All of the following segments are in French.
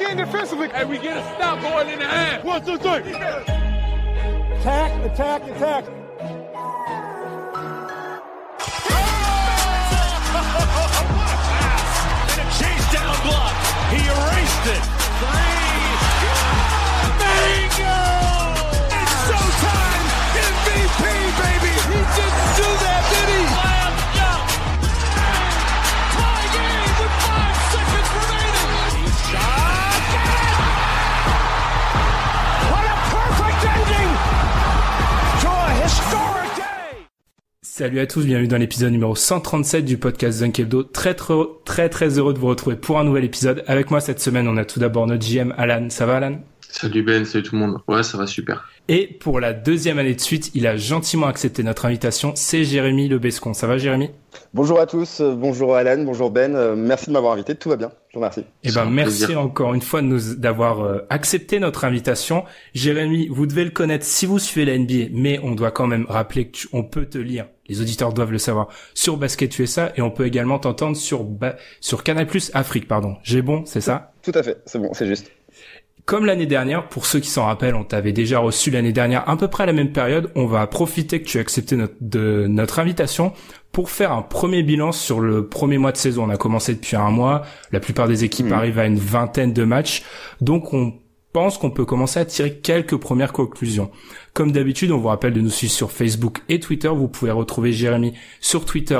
in defensively. And we get a stop going in the half. 1, 2, 3. Attack, attack, attack. And a chase down block. He erased it. 3. Bingo! It's showtime! MVP, baby! He didn't do that, did he? Slam dunk! Tie game with 5 seconds remaining! He shot! What a perfect ending to a historic day. Salut à tous, bienvenue dans l'épisode numéro 137 du podcast Dunk Hebdo. Très heureux de vous retrouver pour un nouvel épisode. Avec moi cette semaine, on a tout d'abord notre JM Alan. Ça va Alan ? Salut Ben, salut tout le monde. Ouais, ça va super. Et pour la deuxième année de suite, il a gentiment accepté notre invitation. C'est Jérémy Le Bescon. Ça va Jérémy ? Bonjour à tous, bonjour Alan, bonjour Ben. Merci de m'avoir invité, tout va bien. Je vous remercie. Eh ben, merci encore une fois d'avoir accepté notre invitation. Jérémy, vous devez le connaître si vous suivez la NBA, mais on doit quand même rappeler que on peut te lire. Les auditeurs doivent le savoir sur Basket USA et on peut également t'entendre sur Canal+ Afrique, pardon. J'ai bon, c'est ça ? Tout à fait, c'est bon, c'est juste. Comme l'année dernière, pour ceux qui s'en rappellent, on t'avait déjà reçu l'année dernière à peu près à la même période. On va profiter que tu as accepté notre invitation pour faire un premier bilan sur le premier mois de saison. On a commencé depuis un mois. La plupart des équipes arrivent à une vingtaine de matchs. Donc on pense qu'on peut commencer à tirer quelques premières conclusions. Comme d'habitude, on vous rappelle de nous suivre sur Facebook et Twitter. Vous pouvez retrouver Jérémy sur Twitter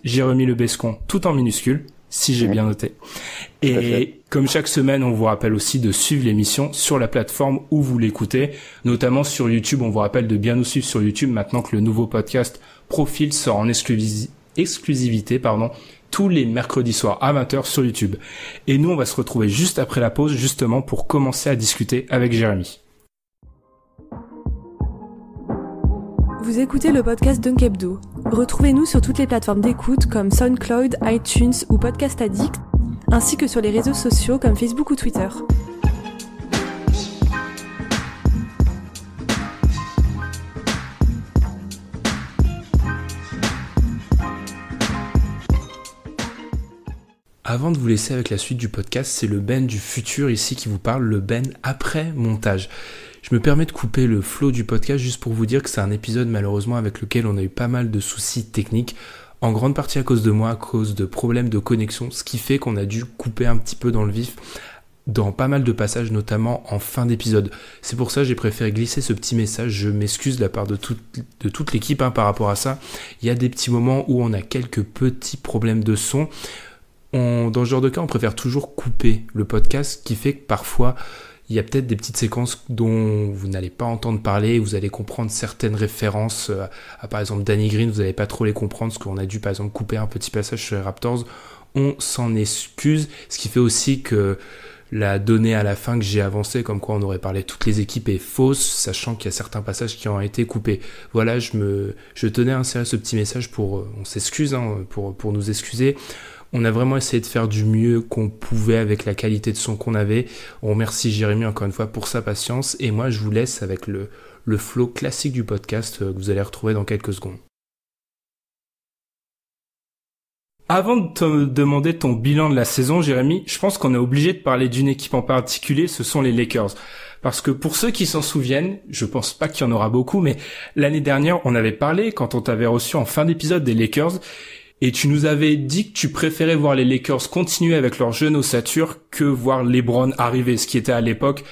@JérémyLeBescon, tout en minuscules, si j'ai bien noté. Et comme chaque semaine, on vous rappelle aussi de suivre l'émission sur la plateforme où vous l'écoutez, notamment sur YouTube. On vous rappelle de bien nous suivre sur YouTube maintenant que le nouveau podcast Profil sort en exclusivité, tous les mercredis soirs à 20h sur YouTube. Et nous, on va se retrouver juste après la pause, justement, pour commencer à discuter avec Jérémy. Vous écoutez le podcast Dunk Hebdo. Retrouvez-nous sur toutes les plateformes d'écoute comme SoundCloud, iTunes ou Podcast Addict, ainsi que sur les réseaux sociaux comme Facebook ou Twitter. Avant de vous laisser avec la suite du podcast, c'est le Ben du futur ici qui vous parle, le Ben après montage. Je me permets de couper le flow du podcast juste pour vous dire que c'est un épisode malheureusement avec lequel on a eu pas mal de soucis techniques, en grande partie à cause de moi, à cause de problèmes de connexion, ce qui fait qu'on a dû couper un petit peu dans le vif dans pas mal de passages, notamment en fin d'épisode. C'est pour ça que j'ai préféré glisser ce petit message. Je m'excuse de la part de toute l'équipe par rapport à ça. Il y a des petits moments où on a quelques petits problèmes de son. Dans ce genre de cas, on préfère toujours couper le podcast, ce qui fait que parfois, il y a peut-être des petites séquences dont vous n'allez pas entendre parler, vous allez comprendre certaines références à par exemple Danny Green, vous n'allez pas trop les comprendre, parce qu'on a dû par exemple couper un petit passage sur les Raptors. On s'en excuse, ce qui fait aussi que la donnée à la fin que j'ai avancée, comme quoi on aurait parlé de toutes les équipes, est fausse, sachant qu'il y a certains passages qui ont été coupés. Voilà, je tenais à insérer ce petit message on s'excuse, pour nous excuser. On a vraiment essayé de faire du mieux qu'on pouvait avec la qualité de son qu'on avait. On remercie Jérémy encore une fois pour sa patience. Et moi, je vous laisse avec le flow classique du podcast que vous allez retrouver dans quelques secondes. Avant de te demander ton bilan de la saison, Jérémy, je pense qu'on est obligé de parler d'une équipe en particulier, ce sont les Lakers. Parce que pour ceux qui s'en souviennent, je pense pas qu'il y en aura beaucoup, mais l'année dernière, on avait parlé, quand on t'avait reçu en fin d'épisode, des Lakers. Et tu nous avais dit que tu préférais voir les Lakers continuer avec leur jeune ossature que voir LeBron arriver, ce qui était à l'époque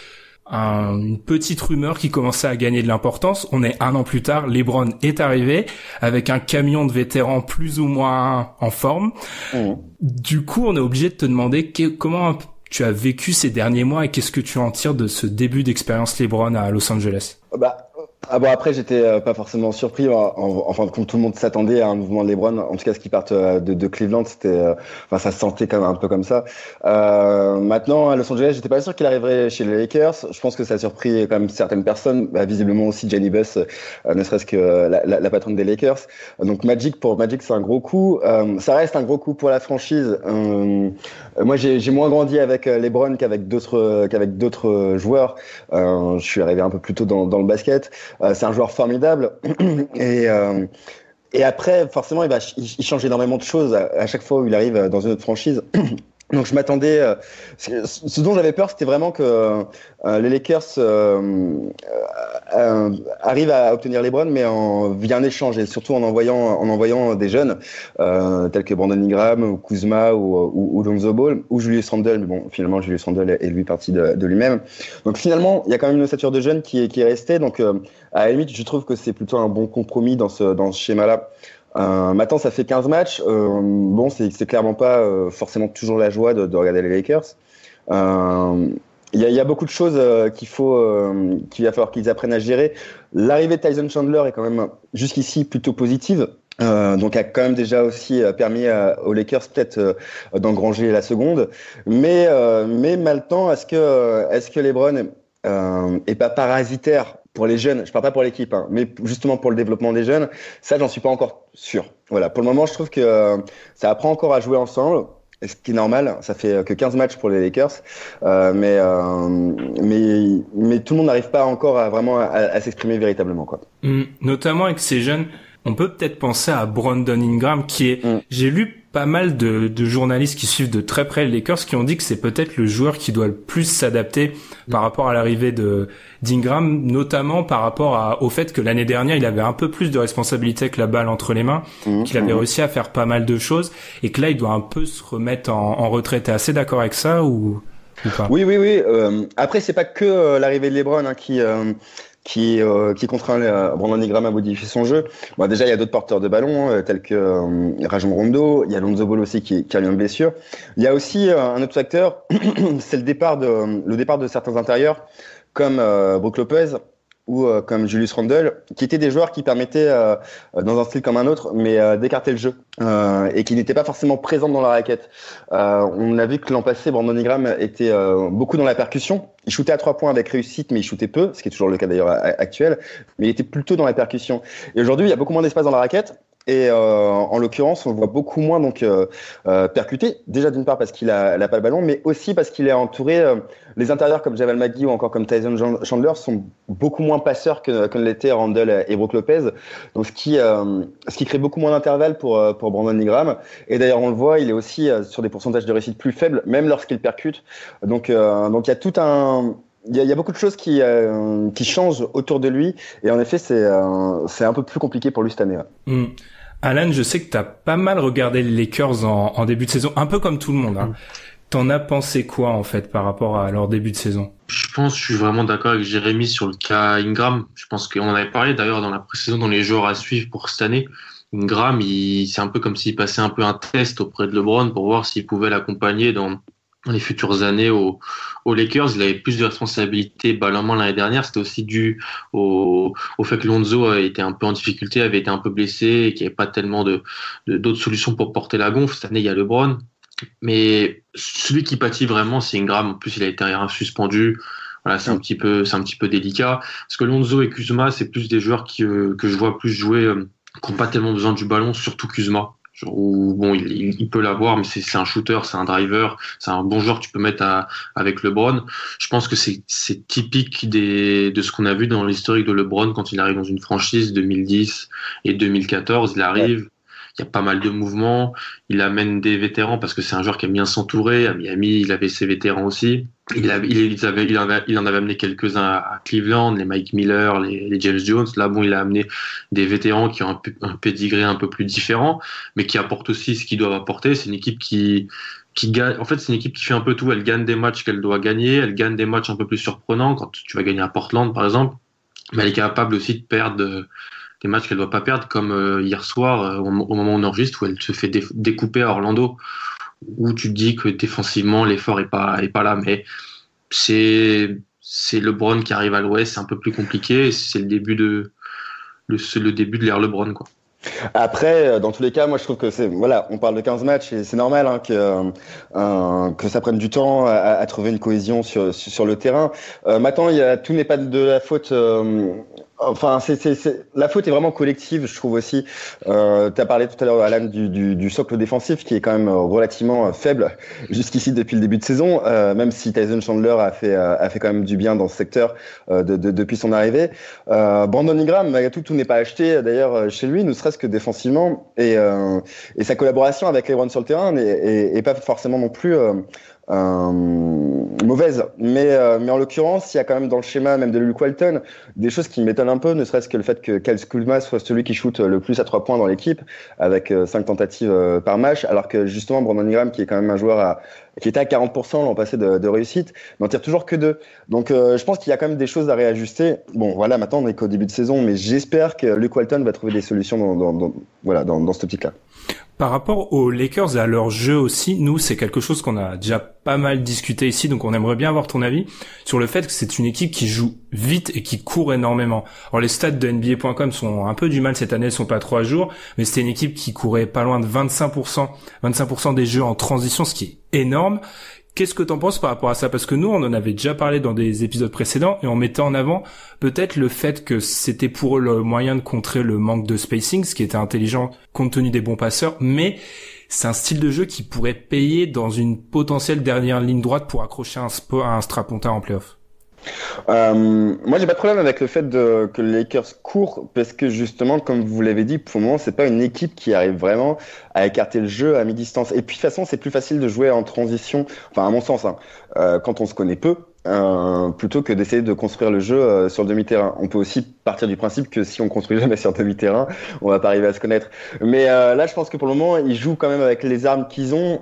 une petite rumeur qui commençait à gagner de l'importance. On est un an plus tard, LeBron est arrivé avec un camion de vétérans plus ou moins en forme. Du coup, on est obligé de te demander comment tu as vécu ces derniers mois et qu'est-ce que tu en tires de ce début d'expérience LeBron à Los Angeles. Après, j'étais pas forcément surpris. Enfin, comme tout le monde s'attendait à un mouvement de LeBron, en tout cas, ce qui partent de Cleveland, ça se sentait quand même un peu comme ça. Maintenant, à Los Angeles, j'étais pas sûr qu'il arriverait chez les Lakers. Je pense que ça a surpris quand même certaines personnes, visiblement aussi Jenny Buss, ne serait-ce que la patronne des Lakers. Donc pour Magic, c'est un gros coup. Ça reste un gros coup pour la franchise. Moi, j'ai moins grandi avec LeBron qu'avec d'autres joueurs. Je suis arrivé un peu plus tôt dans le basket. C'est un joueur formidable et après forcément il change énormément de choses à chaque fois où il arrive dans une autre franchise. Donc je m'attendais. Ce dont j'avais peur, c'était vraiment que les Lakers arrivent à obtenir LeBron, mais via un échange et surtout en envoyant des jeunes tels que Brandon Ingram, ou Kuzma ou Lonzo Ball ou Julius Randle. Mais bon, finalement Julius Randle est lui parti de lui-même. Donc finalement, il y a quand même une ossature de jeunes qui est restée. Donc à la limite, je trouve que c'est plutôt un bon compromis dans ce schéma-là. Maintenant, ça fait 15 matchs. Bon, c'est clairement pas forcément toujours la joie de regarder les Lakers. Il y a beaucoup de choses qu'il va falloir qu'ils apprennent à gérer. L'arrivée de Tyson Chandler est quand même jusqu'ici plutôt positive. Donc a quand même déjà aussi permis aux Lakers peut-être d'engranger la seconde. Mais maintenant, est-ce que LeBron est pas parasitaire pour les jeunes? Je parle pas pour l'équipe, hein, mais justement pour le développement des jeunes. Ça, j'en suis pas encore sûr. Voilà. Pour le moment, je trouve que ça apprend encore à jouer ensemble. Ce qui est normal, ça fait que 15 matchs pour les Lakers, mais tout le monde n'arrive pas encore à s'exprimer véritablement, quoi. Notamment avec ces jeunes, on peut peut-être penser à Brandon Ingram, qui est, j'ai lu pas mal de journalistes qui suivent de très près les Lakers qui ont dit que c'est peut-être le joueur qui doit le plus s'adapter par rapport à l'arrivée d'Ingram, notamment par rapport au fait que l'année dernière il avait un peu plus de responsabilité avec la balle entre les mains, qu'il avait réussi à faire pas mal de choses et que là il doit un peu se remettre en retrait. T'es assez d'accord avec ça ou pas? Oui. Après, c'est pas que l'arrivée de LeBron qui contraint Brandon Ingram à modifier son jeu. Bon, déjà, il y a d'autres porteurs de ballon, tels que Rajon Rondo. Il y a Lonzo Ball aussi qui revient de blessure. Il y a aussi un autre facteur, c'est le départ de certains intérieurs, comme Brook Lopez ou comme Julius Randle, qui étaient des joueurs qui permettaient, dans un style comme un autre, mais d'écarter le jeu, et qui n'étaient pas forcément présents dans la raquette. On a vu que l'an passé, Brandon Ingram était beaucoup dans la percussion. Il shootait à 3 points avec réussite, mais il shootait peu, ce qui est toujours le cas d'ailleurs actuel, mais il était plutôt dans la percussion. Et aujourd'hui, il y a beaucoup moins d'espace dans la raquette. Et en l'occurrence, on le voit beaucoup moins percuter. Déjà d'une part parce qu'il a pas le ballon, mais aussi parce qu'il est entouré. Les intérieurs comme Javal McGee ou encore comme Tyson Chandler sont beaucoup moins passeurs que l'étaient Randle et Brook Lopez. Donc ce qui crée beaucoup moins d'intervalles pour Brandon Ingram. Et d'ailleurs, on le voit, il est aussi sur des pourcentages de réussite plus faibles, même lorsqu'il percute. Donc il y a tout un il y a beaucoup de choses qui changent autour de lui, et en effet c'est un peu plus compliqué pour lui cette année. Alan, je sais que t'as pas mal regardé les Lakers en début de saison, un peu comme tout le monde. Hein. T'en as pensé quoi en fait par rapport à leur début de saison? Je suis vraiment d'accord avec Jérémy sur le cas Ingram. Je pense qu'on en avait parlé d'ailleurs dans la pré-saison, dans les joueurs à suivre pour cette année. Ingram, c'est un peu comme s'il passait un peu un test auprès de LeBron pour voir s'il pouvait l'accompagner dans les futures années aux Lakers. Il avait plus de responsabilités ballonnement l'année dernière. C'était aussi dû au fait que Lonzo était un peu en difficulté, avait été un peu blessé et qu'il n'y avait pas tellement d'autres solutions pour porter la gonfle. Cette année, il y a LeBron. Mais celui qui pâtit vraiment, c'est Ingram. En plus, il a été suspendu. Voilà, c'est un petit peu délicat. Parce que Lonzo et Kuzma, c'est plus des joueurs que je vois plus jouer, qui n'ont pas tellement besoin du ballon, surtout Kuzma. Où bon, il peut l'avoir, mais c'est un shooter, c'est un driver, c'est un bon joueur que tu peux mettre avec LeBron. Je pense que c'est typique de ce qu'on a vu dans l'historique de LeBron quand il arrive dans une franchise 2010 et 2014. Il arrive, il y a pas mal de mouvements, il amène des vétérans parce que c'est un joueur qui aime bien s'entourer. À Miami, il avait ses vétérans aussi. Il en avait amené quelques-uns à Cleveland, les Mike Miller, les James Jones. Là, bon, il a amené des vétérans qui ont un pédigré un peu plus différent, mais qui apportent aussi ce qu'ils doivent apporter. C'est une équipe qui gagne. En fait, c'est une équipe qui fait un peu tout. Elle gagne des matchs qu'elle doit gagner. Elle gagne des matchs un peu plus surprenants. Quand tu vas gagner à Portland, par exemple, mais elle est capable aussi de perdre des matchs qu'elle doit pas perdre, comme hier soir, au moment où on enregistre, où elle se fait découper à Orlando, où tu te dis que défensivement l'effort est pas là, mais c'est LeBron qui arrive à l'Ouest, c'est un peu plus compliqué, c'est le début de l'ère LeBron, quoi. Après, dans tous les cas, moi je trouve que on parle de 15 matchs et c'est normal que ça prenne du temps à trouver une cohésion sur le terrain. Maintenant, tout n'est pas de la faute Enfin, la faute est vraiment collective, je trouve aussi. Tu as parlé tout à l'heure, Alan, du socle défensif qui est quand même relativement faible jusqu'ici depuis le début de saison, même si Tyson Chandler a fait quand même du bien dans ce secteur depuis son arrivée. Brandon Ingram, malgré tout n'est pas acheté d'ailleurs chez lui, ne serait-ce que défensivement, et sa collaboration avec LeBron sur le terrain est pas forcément non plus mauvaise, mais en l'occurrence, il y a quand même dans le schéma même de Luke Walton des choses qui m'étonnent un peu, ne serait-ce que le fait que Kyle Kuzma soit celui qui shoot le plus à 3 points dans l'équipe, avec 5 tentatives par match, alors que justement Brandon Ingram, qui est quand même un joueur qui était à 40% l'an passé de réussite, n'en tire toujours que 2. Donc je pense qu'il y a quand même des choses à réajuster. Bon, voilà, maintenant on n'est qu'au début de saison, mais j'espère que Luke Walton va trouver des solutions dans cette optique-là. Par rapport aux Lakers et à leur jeu aussi, nous, c'est quelque chose qu'on a déjà pas mal discuté ici, donc on aimerait bien avoir ton avis sur le fait que c'est une équipe qui joue vite et qui court énormément. Alors les stats de NBA.com sont un peu du mal cette année, elles sont pas trop à jour, mais c'était une équipe qui courait pas loin de 25% des jeux en transition, ce qui est énorme. Qu'est-ce que t'en penses par rapport à ça? Parce que nous, on en avait déjà parlé dans des épisodes précédents et on mettait en avant peut-être le fait que c'était pour eux le moyen de contrer le manque de spacing, ce qui était intelligent compte tenu des bons passeurs, mais c'est un style de jeu qui pourrait payer dans une potentielle dernière ligne droite pour accrocher un strapontin en play-off. Moi j'ai pas de problème avec le fait que les Lakers courent, parce que justement, comme vous l'avez dit, pour le moment c'est pas une équipe qui arrive vraiment à écarter le jeu à mi-distance, et puis de toute façon c'est plus facile de jouer en transition, enfin à mon sens, quand on se connaît peu, plutôt que d'essayer de construire le jeu sur le demi-terrain. On peut aussi partir du principe que si on construit jamais sur le demi-terrain, on va pas arriver à se connaître. Mais là je pense que pour le moment ils jouent quand même avec les armes qu'ils ont,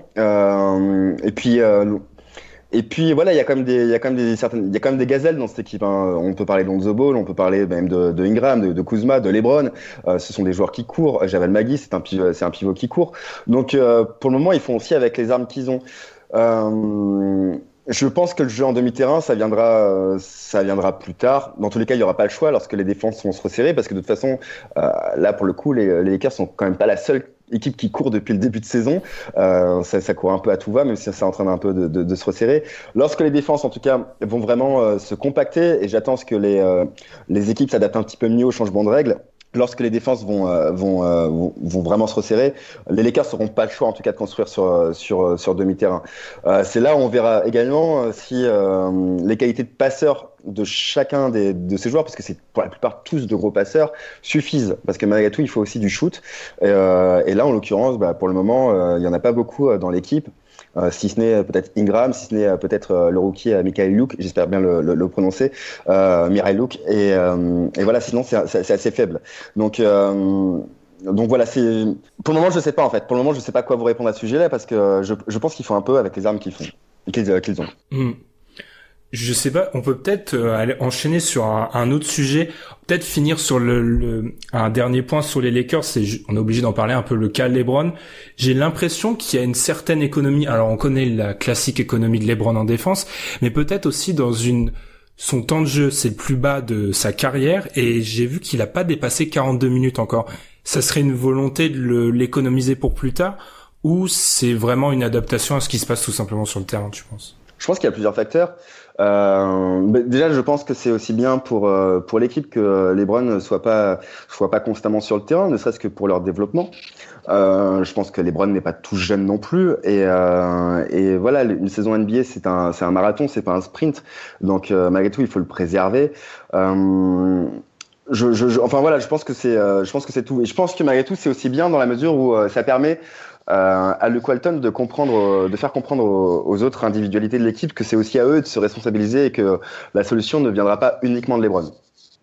et puis voilà, il y a quand même des gazelles dans cette équipe. On peut parler de Lonzo Ball, on peut parler même de Ingram, de Kuzma, de LeBron. Ce sont des joueurs qui courent. Javel Magui, c'est un pivot qui court. Donc pour le moment, ils font aussi avec les armes qu'ils ont. Je pense que le jeu en demi-terrain, ça viendra plus tard. Dans tous les cas, il y aura pas le choix lorsque les défenses vont se resserrer, parce que de toute façon, là pour le coup, les Lakers sont quand même pas la seule équipe qui court depuis le début de saison. Ça court un peu à tout va, même si c'est en train d'un peu de se resserrer. Lorsque les défenses, en tout cas, vont vraiment se compacter, et j'attends que les équipes s'adaptent un petit peu mieux au changement de règles. Lorsque les défenses vont vraiment se resserrer, les Lakers n'auront pas le choix en tout cas de construire sur demi-terrain. C'est là où on verra également si les qualités de passeurs de chacun de ces joueurs, parce que c'est pour la plupart tous de gros passeurs, suffisent, parce que malgré tout il faut aussi du shoot, et là en l'occurrence pour le moment il y en a pas beaucoup dans l'équipe. Si ce n'est peut-être Ingram, si ce n'est peut-être le rookie Mikhail Luke, j'espère bien le prononcer, Mirai Luke, et voilà, sinon c'est assez faible. Donc voilà, pour le moment je sais pas en fait. Pour le moment je sais pas quoi vous répondre à ce sujet-là, parce que je pense qu'ils font un peu avec les armes qu'ils ont. Je sais pas, on peut peut-être aller enchaîner sur un autre sujet, peut-être finir sur un dernier point sur les Lakers. On est obligé d'en parler un peu, le cas LeBron. J'ai l'impression qu'il y a une certaine économie. Alors on connaît la classique économie de LeBron en défense, mais peut-être aussi son temps de jeu, c'est le plus bas de sa carrière, et j'ai vu qu'il a pas dépassé 42 minutes encore. Ça serait une volonté de l'économiser pour plus tard, ou c'est vraiment une adaptation à ce qui se passe tout simplement sur le terrain, tu penses? Je pense qu'il y a plusieurs facteurs. Déjà, je pense que c'est aussi bien pour l'équipe que LeBron ne soit pas constamment sur le terrain, ne serait-ce que pour leur développement. Je pense que LeBron n'est pas tout jeune non plus, et voilà, une saison NBA c'est un marathon, c'est pas un sprint. Donc malgré tout, il faut le préserver. Enfin voilà, je pense que c'est tout, et je pense que malgré tout, c'est aussi bien dans la mesure où ça permet à Luke Walton de faire comprendre aux autres individualités de l'équipe que c'est aussi à eux de se responsabiliser, et que la solution ne viendra pas uniquement de LeBron.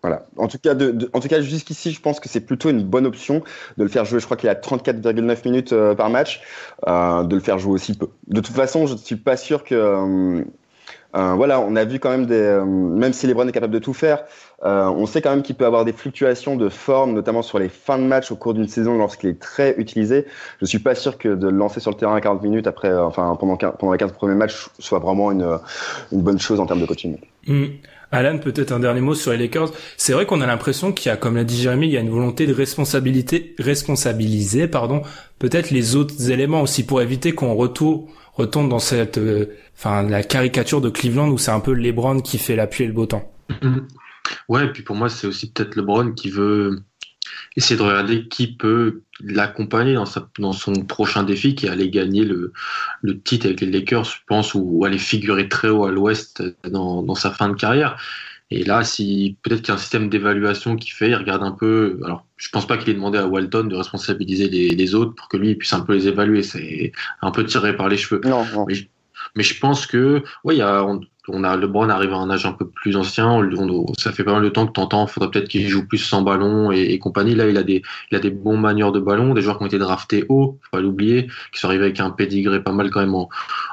Voilà. En tout cas, jusqu'ici, je pense que c'est plutôt une bonne option de le faire jouer. Je crois qu'il a 34,9 minutes par match, de le faire jouer aussi peu. De toute façon, je ne suis pas sûr que voilà, on a vu quand même même si LeBron est capable de tout faire, on sait quand même qu'il peut avoir des fluctuations de forme, notamment sur les fins de match au cours d'une saison lorsqu'il est très utilisé. Je suis pas sûr que de le lancer sur le terrain à 40 minutes pendant les 15 premiers matchs soit vraiment une bonne chose en termes de coaching. Alan, peut-être un dernier mot sur les Lakers. C'est vrai qu'on a l'impression qu'il y a, comme l'a dit Jérémy, il y a une volonté de responsabiliser, peut-être les autres éléments aussi, pour éviter qu'on retombe dans cette, la caricature de Cleveland où c'est un peu LeBron qui fait la pluie et le beau temps. Ouais, et puis pour moi, c'est aussi peut-être LeBron qui veut essayer de regarder qui peut l'accompagner dans son prochain défi, qui est aller gagner le titre avec les Lakers, je pense, ou aller figurer très haut à l'Ouest dans sa fin de carrière. Et là, si peut-être qu'il y a un système d'évaluation qui fait, il regarde un peu. Alors, je pense pas qu'il ait demandé à Walton de responsabiliser les autres pour que lui il puisse un peu les évaluer. C'est un peu tiré par les cheveux. Non. Mais je pense que, ouais, LeBron arrive à un âge un peu plus ancien. Ça fait pas mal de temps que t'entends, faudrait peut-être qu'il joue plus sans ballon et compagnie. Là, il a des bons manieurs de ballon, des joueurs qui ont été draftés haut, faut pas l'oublier, qui sont arrivés avec un pédigré pas mal quand même en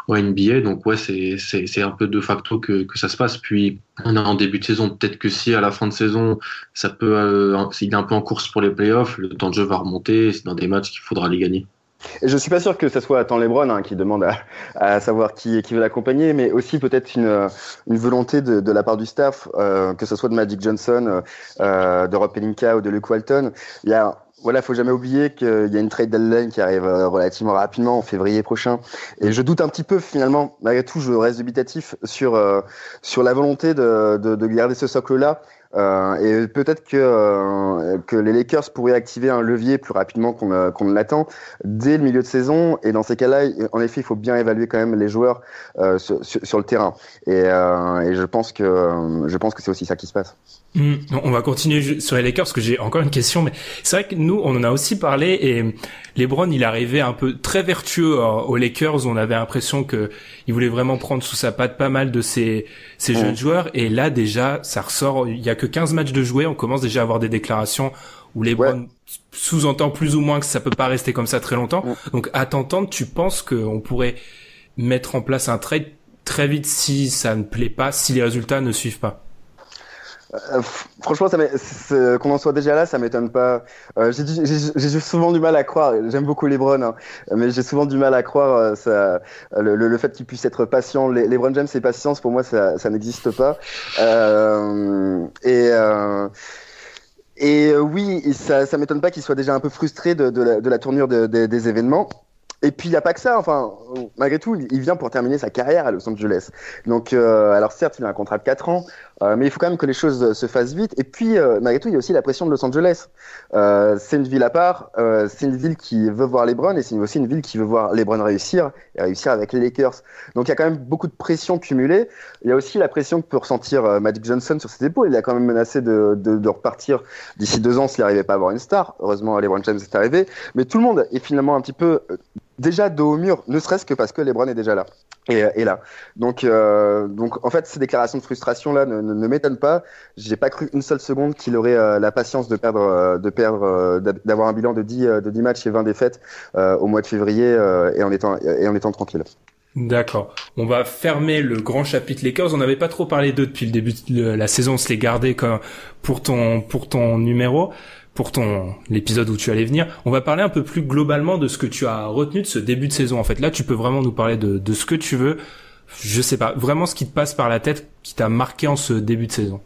NBA. Donc ouais, c'est un peu de facto que ça se passe. Puis on est en début de saison, peut-être que si à la fin de saison, ça peut, s'il est un peu en course pour les playoffs, le temps de jeu va remonter. C'est dans des matchs qu'il faudra les gagner. Et je suis pas sûr que ce soit tant LeBron qui demande à savoir qui veut l'accompagner, mais aussi peut-être une volonté de la part du staff, que ce soit de Magic Johnson, de Rob Pelinka ou de Luke Walton. Faut jamais oublier qu'il y a une trade deadline qui arrive relativement rapidement en février prochain. Et je doute un petit peu finalement, malgré tout, je reste dubitatif sur la volonté de garder ce socle-là. Et peut-être que les Lakers pourraient activer un levier plus rapidement qu'on ne l'attend dès le milieu de saison. Et dans ces cas-là, en effet, il faut bien évaluer quand même les joueurs sur le terrain. Et je pense que c'est aussi ça qui se passe. On va continuer sur les Lakers parce que j'ai encore une question, mais c'est vrai que nous on en a aussi parlé et LeBron il arrivait un peu très vertueux aux Lakers, on avait l'impression que il voulait vraiment prendre sous sa patte pas mal de ces jeunes joueurs, et là déjà ça ressort, il y a que 15 matchs de jouer, on commence déjà à avoir des déclarations où LeBron sous-entend plus ou moins que ça peut pas rester comme ça très longtemps. Donc à t'entendre, tu penses qu'on pourrait mettre en place un trade très vite si ça ne plaît pas, si les résultats ne suivent pas? Franchement, qu'on en soit déjà là, ça m'étonne pas. J'ai souvent du mal à croire. J'aime beaucoup LeBron, mais j'ai souvent du mal à croire le fait qu'il puisse être patient. LeBron James et patience, pour moi, ça n'existe pas. Oui, ça m'étonne pas qu'il soit déjà un peu frustré de la tournure des événements. Et puis il y a pas que ça, enfin malgré tout, il vient pour terminer sa carrière à Los Angeles. Donc alors certes, il a un contrat de 4 ans, mais il faut quand même que les choses se fassent vite. Et puis malgré tout, il y a aussi la pression de Los Angeles. C'est une ville à part, c'est une ville qui veut voir LeBron, et c'est aussi une ville qui veut voir LeBron réussir avec les Lakers. Donc il y a quand même beaucoup de pression cumulée. Il y a aussi la pression que peut ressentir Magic Johnson sur ses épaules. Il a quand même menacé de repartir d'ici 2 ans s'il n'arrivait pas à avoir une star. Heureusement, LeBron James est arrivé, mais tout le monde est finalement un petit peu déjà dos au mur, ne serait-ce que parce que LeBron est déjà là. Et là. Donc en fait, ces déclarations de frustration là ne m'étonnent pas. J'ai pas cru une seule seconde qu'il aurait la patience d'avoir un bilan de 10 matchs et 20 défaites au mois de février et en étant tranquille. D'accord. On va fermer le grand chapitre Lakers. On n'avait pas trop parlé d'eux depuis le début de la saison. On se les gardait pour ton numéro, l'épisode où tu allais venir. On va parler un peu plus globalement de ce que tu as retenu de ce début de saison. En fait, là, tu peux vraiment nous parler de ce que tu veux. Je sais pas, vraiment ce qui te passe par la tête, qui t'a marqué en ce début de saison.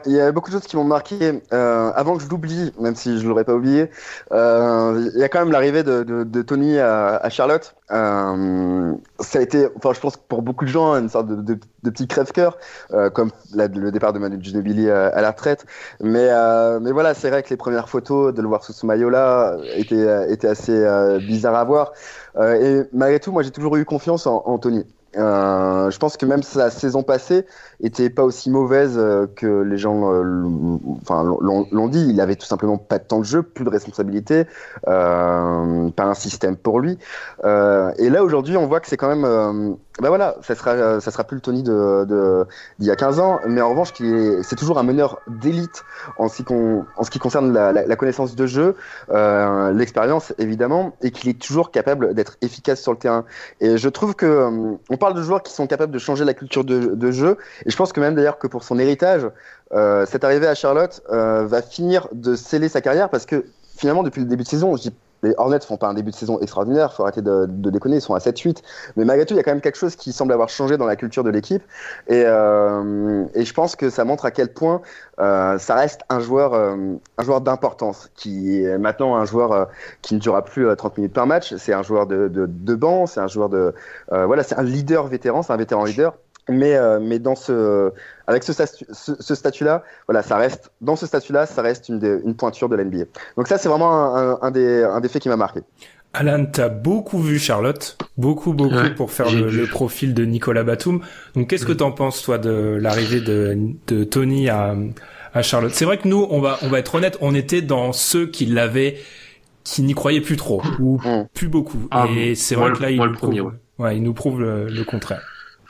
Il y a beaucoup de choses qui m'ont marqué. Avant que je l'oublie, même si je l'aurais pas oublié, il y a quand même l'arrivée de Tony à Charlotte. Ça a été, enfin, je pense que pour beaucoup de gens, une sorte de petit crève-cœur, comme le départ de Manu Ginobili à la retraite. Mais voilà, c'est vrai que les premières photos de le voir sous ce maillot-là étaient assez bizarres à voir. Et malgré tout, moi, j'ai toujours eu confiance en Tony. Je pense que même sa saison passée était pas aussi mauvaise que les gens l'ont dit. Il avait tout simplement pas de temps de jeu, plus de responsabilité, pas un système pour lui. Et là aujourd'hui, on voit que c'est quand même, ça sera plus le Tony d'il y a 15 ans, mais en revanche, c'est toujours un meneur d'élite en ce qui concerne la connaissance de jeu, l'expérience évidemment, et qu'il est toujours capable d'être efficace sur le terrain. Et je trouve que on parle de joueurs qui sont capables de changer la culture de jeu, et je pense que même d'ailleurs que pour son héritage, cette arrivée à Charlotte va finir de sceller sa carrière, parce que finalement depuis le début de saison, les Hornets font pas un début de saison extraordinaire, faut arrêter de déconner, ils sont à 7-8, mais malgré tout il y a quand même quelque chose qui semble avoir changé dans la culture de l'équipe, et je pense que ça montre à quel point ça reste un joueur d'importance, qui est maintenant un joueur qui ne durera plus 30 minutes par match. C'est un joueur de banc, c'est un joueur c'est un leader vétéran, c'est un vétéran leader. Mais avec ce statut-là, voilà, ça reste une pointure de l'NBA. Donc ça, c'est vraiment un des faits qui m'a marqué. Alan, t'as beaucoup vu Charlotte, beaucoup Ouais, pour faire j'ai le vu. profil de Nicolas Batum. Donc qu'est-ce que t'en penses toi de l'arrivée de Tony à Charlotte? C'est vrai que nous, on va être honnête, on était dans ceux qui n'y croyaient plus trop ou plus beaucoup. Et c'est vrai que là, il nous prouve le contraire.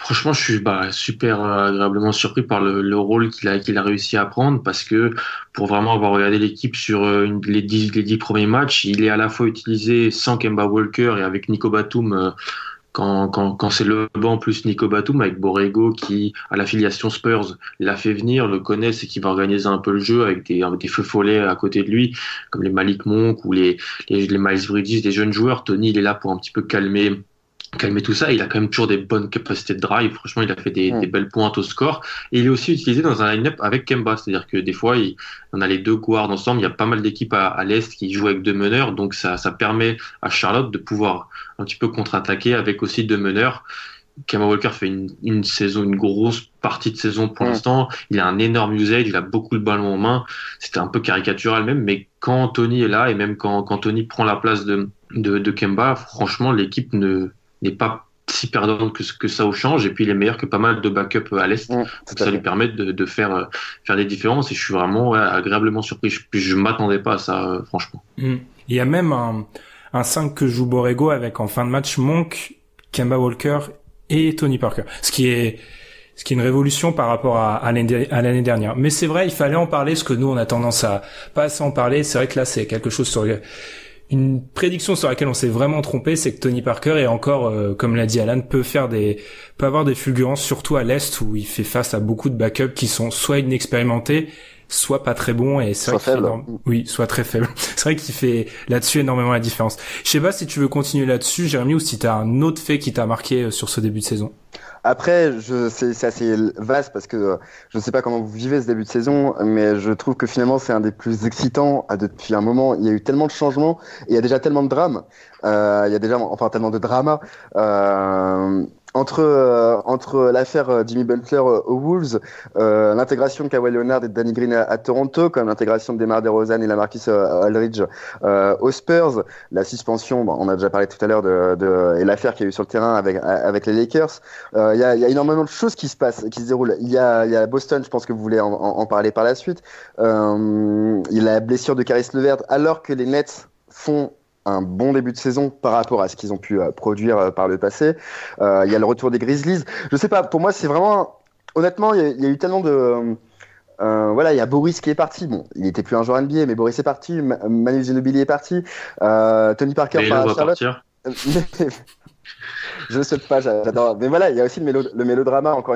Franchement, je suis super agréablement surpris par le rôle qu'il a réussi à prendre, parce que pour vraiment avoir regardé l'équipe sur les 10 premiers matchs, il est à la fois utilisé sans Kemba Walker et avec Nico Batum quand c'est le banc plus Nico Batum, avec Borrego qui, à l'affiliation Spurs, l'a fait venir, le connaît, c'est qu'il va organiser un peu le jeu avec des feux follets à côté de lui, comme les Malik Monk ou les Miles Bridges, des jeunes joueurs. Tony, il est là pour un petit peu calmer tout ça. Il a quand même toujours des bonnes capacités de drive. Franchement, il a fait des belles pointes au score. Et il est aussi utilisé dans un line-up avec Kemba. C'est-à-dire que des fois, on a les deux guards ensemble. Il y a pas mal d'équipes à l'Est qui jouent avec deux meneurs. Donc, ça permet à Charlotte de pouvoir un petit peu contre-attaquer avec aussi deux meneurs. Kemba Walker fait une grosse partie de saison pour l'instant. Il a un énorme usage. Il a beaucoup de ballons en main. C'était un peu caricatural même. Mais quand Tony est là et même quand Tony prend la place de Kemba, franchement, l'équipe n'est pas si perdante que ça au change, et puis il est meilleur que pas mal de backup à l'Est. Donc ça lui permet de faire des différences, et je suis vraiment agréablement surpris. Je m'attendais pas à ça, franchement. Il y a même un 5 que joue Borrego avec en fin de match Monk, Kemba Walker et Tony Parker. Ce qui est une révolution par rapport à l'année dernière. Mais c'est vrai, il fallait en parler, parce que nous on a tendance à pas assez en parler. C'est vrai que là c'est quelque chose une prédiction sur laquelle on s'est vraiment trompé, c'est que Tony Parker est encore, comme l'a dit Alan, peut avoir des fulgurances, surtout à l'Est, où il fait face à beaucoup de backups qui sont soit inexpérimentés, soit pas très bons, et c'est soit vrai faible. soit très faible. C'est vrai qu'il fait là-dessus énormément la différence. Je sais pas si tu veux continuer là-dessus, Jérémy, ou si t'as un autre fait qui t'a marqué sur ce début de saison. Après, c'est assez vaste, parce que je ne sais pas comment vous vivez ce début de saison, mais je trouve que finalement c'est un des plus excitants depuis un moment. Il y a eu tellement de changements, et il y a déjà tellement de drames. Il y a déjà tellement de drama. Entre l'affaire Jimmy Butler aux Wolves, l'intégration de Kawhi Leonard et de Danny Green à Toronto, comme l'intégration de DeMar DeRozan et LaMarcus Aldridge aux Spurs, la suspension, on a déjà parlé tout à l'heure et l'affaire qu'il y a eu sur le terrain avec les Lakers. Il y a énormément de choses qui se passent, qui se déroulent. Il y a Boston, je pense que vous voulez en parler par la suite. Il y a la blessure de Caris LeVert, alors que les Nets font un bon début de saison par rapport à ce qu'ils ont pu produire par le passé. Il y a le retour des Grizzlies. Je sais pas, pour moi c'est vraiment, honnêtement, il y a eu tellement de il y a Boris qui est parti. Bon, il était plus un joueur NBA, mais Boris est parti. Manu Ginobili est parti. Tony Parker part à Charlotte. Je ne sais pas, j'adore. Mais voilà, il y a aussi le mélodrama, encore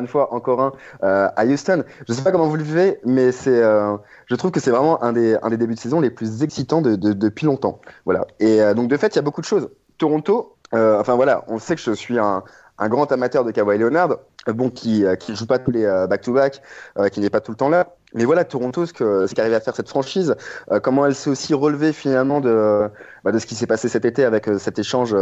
un à Houston. Je ne sais pas comment vous le vivez, mais je trouve que c'est vraiment un des débuts de saison les plus excitants depuis longtemps. Voilà. Et donc de fait, il y a beaucoup de choses. Toronto, on sait que je suis un grand amateur de Kawhi Leonard, qui ne joue pas tous les back-to-back, qui n'est pas tout le temps là. Mais voilà, Toronto, ce qu'arrive à faire cette franchise, comment elle s'est aussi relevée finalement de ce qui s'est passé cet été avec cet échange,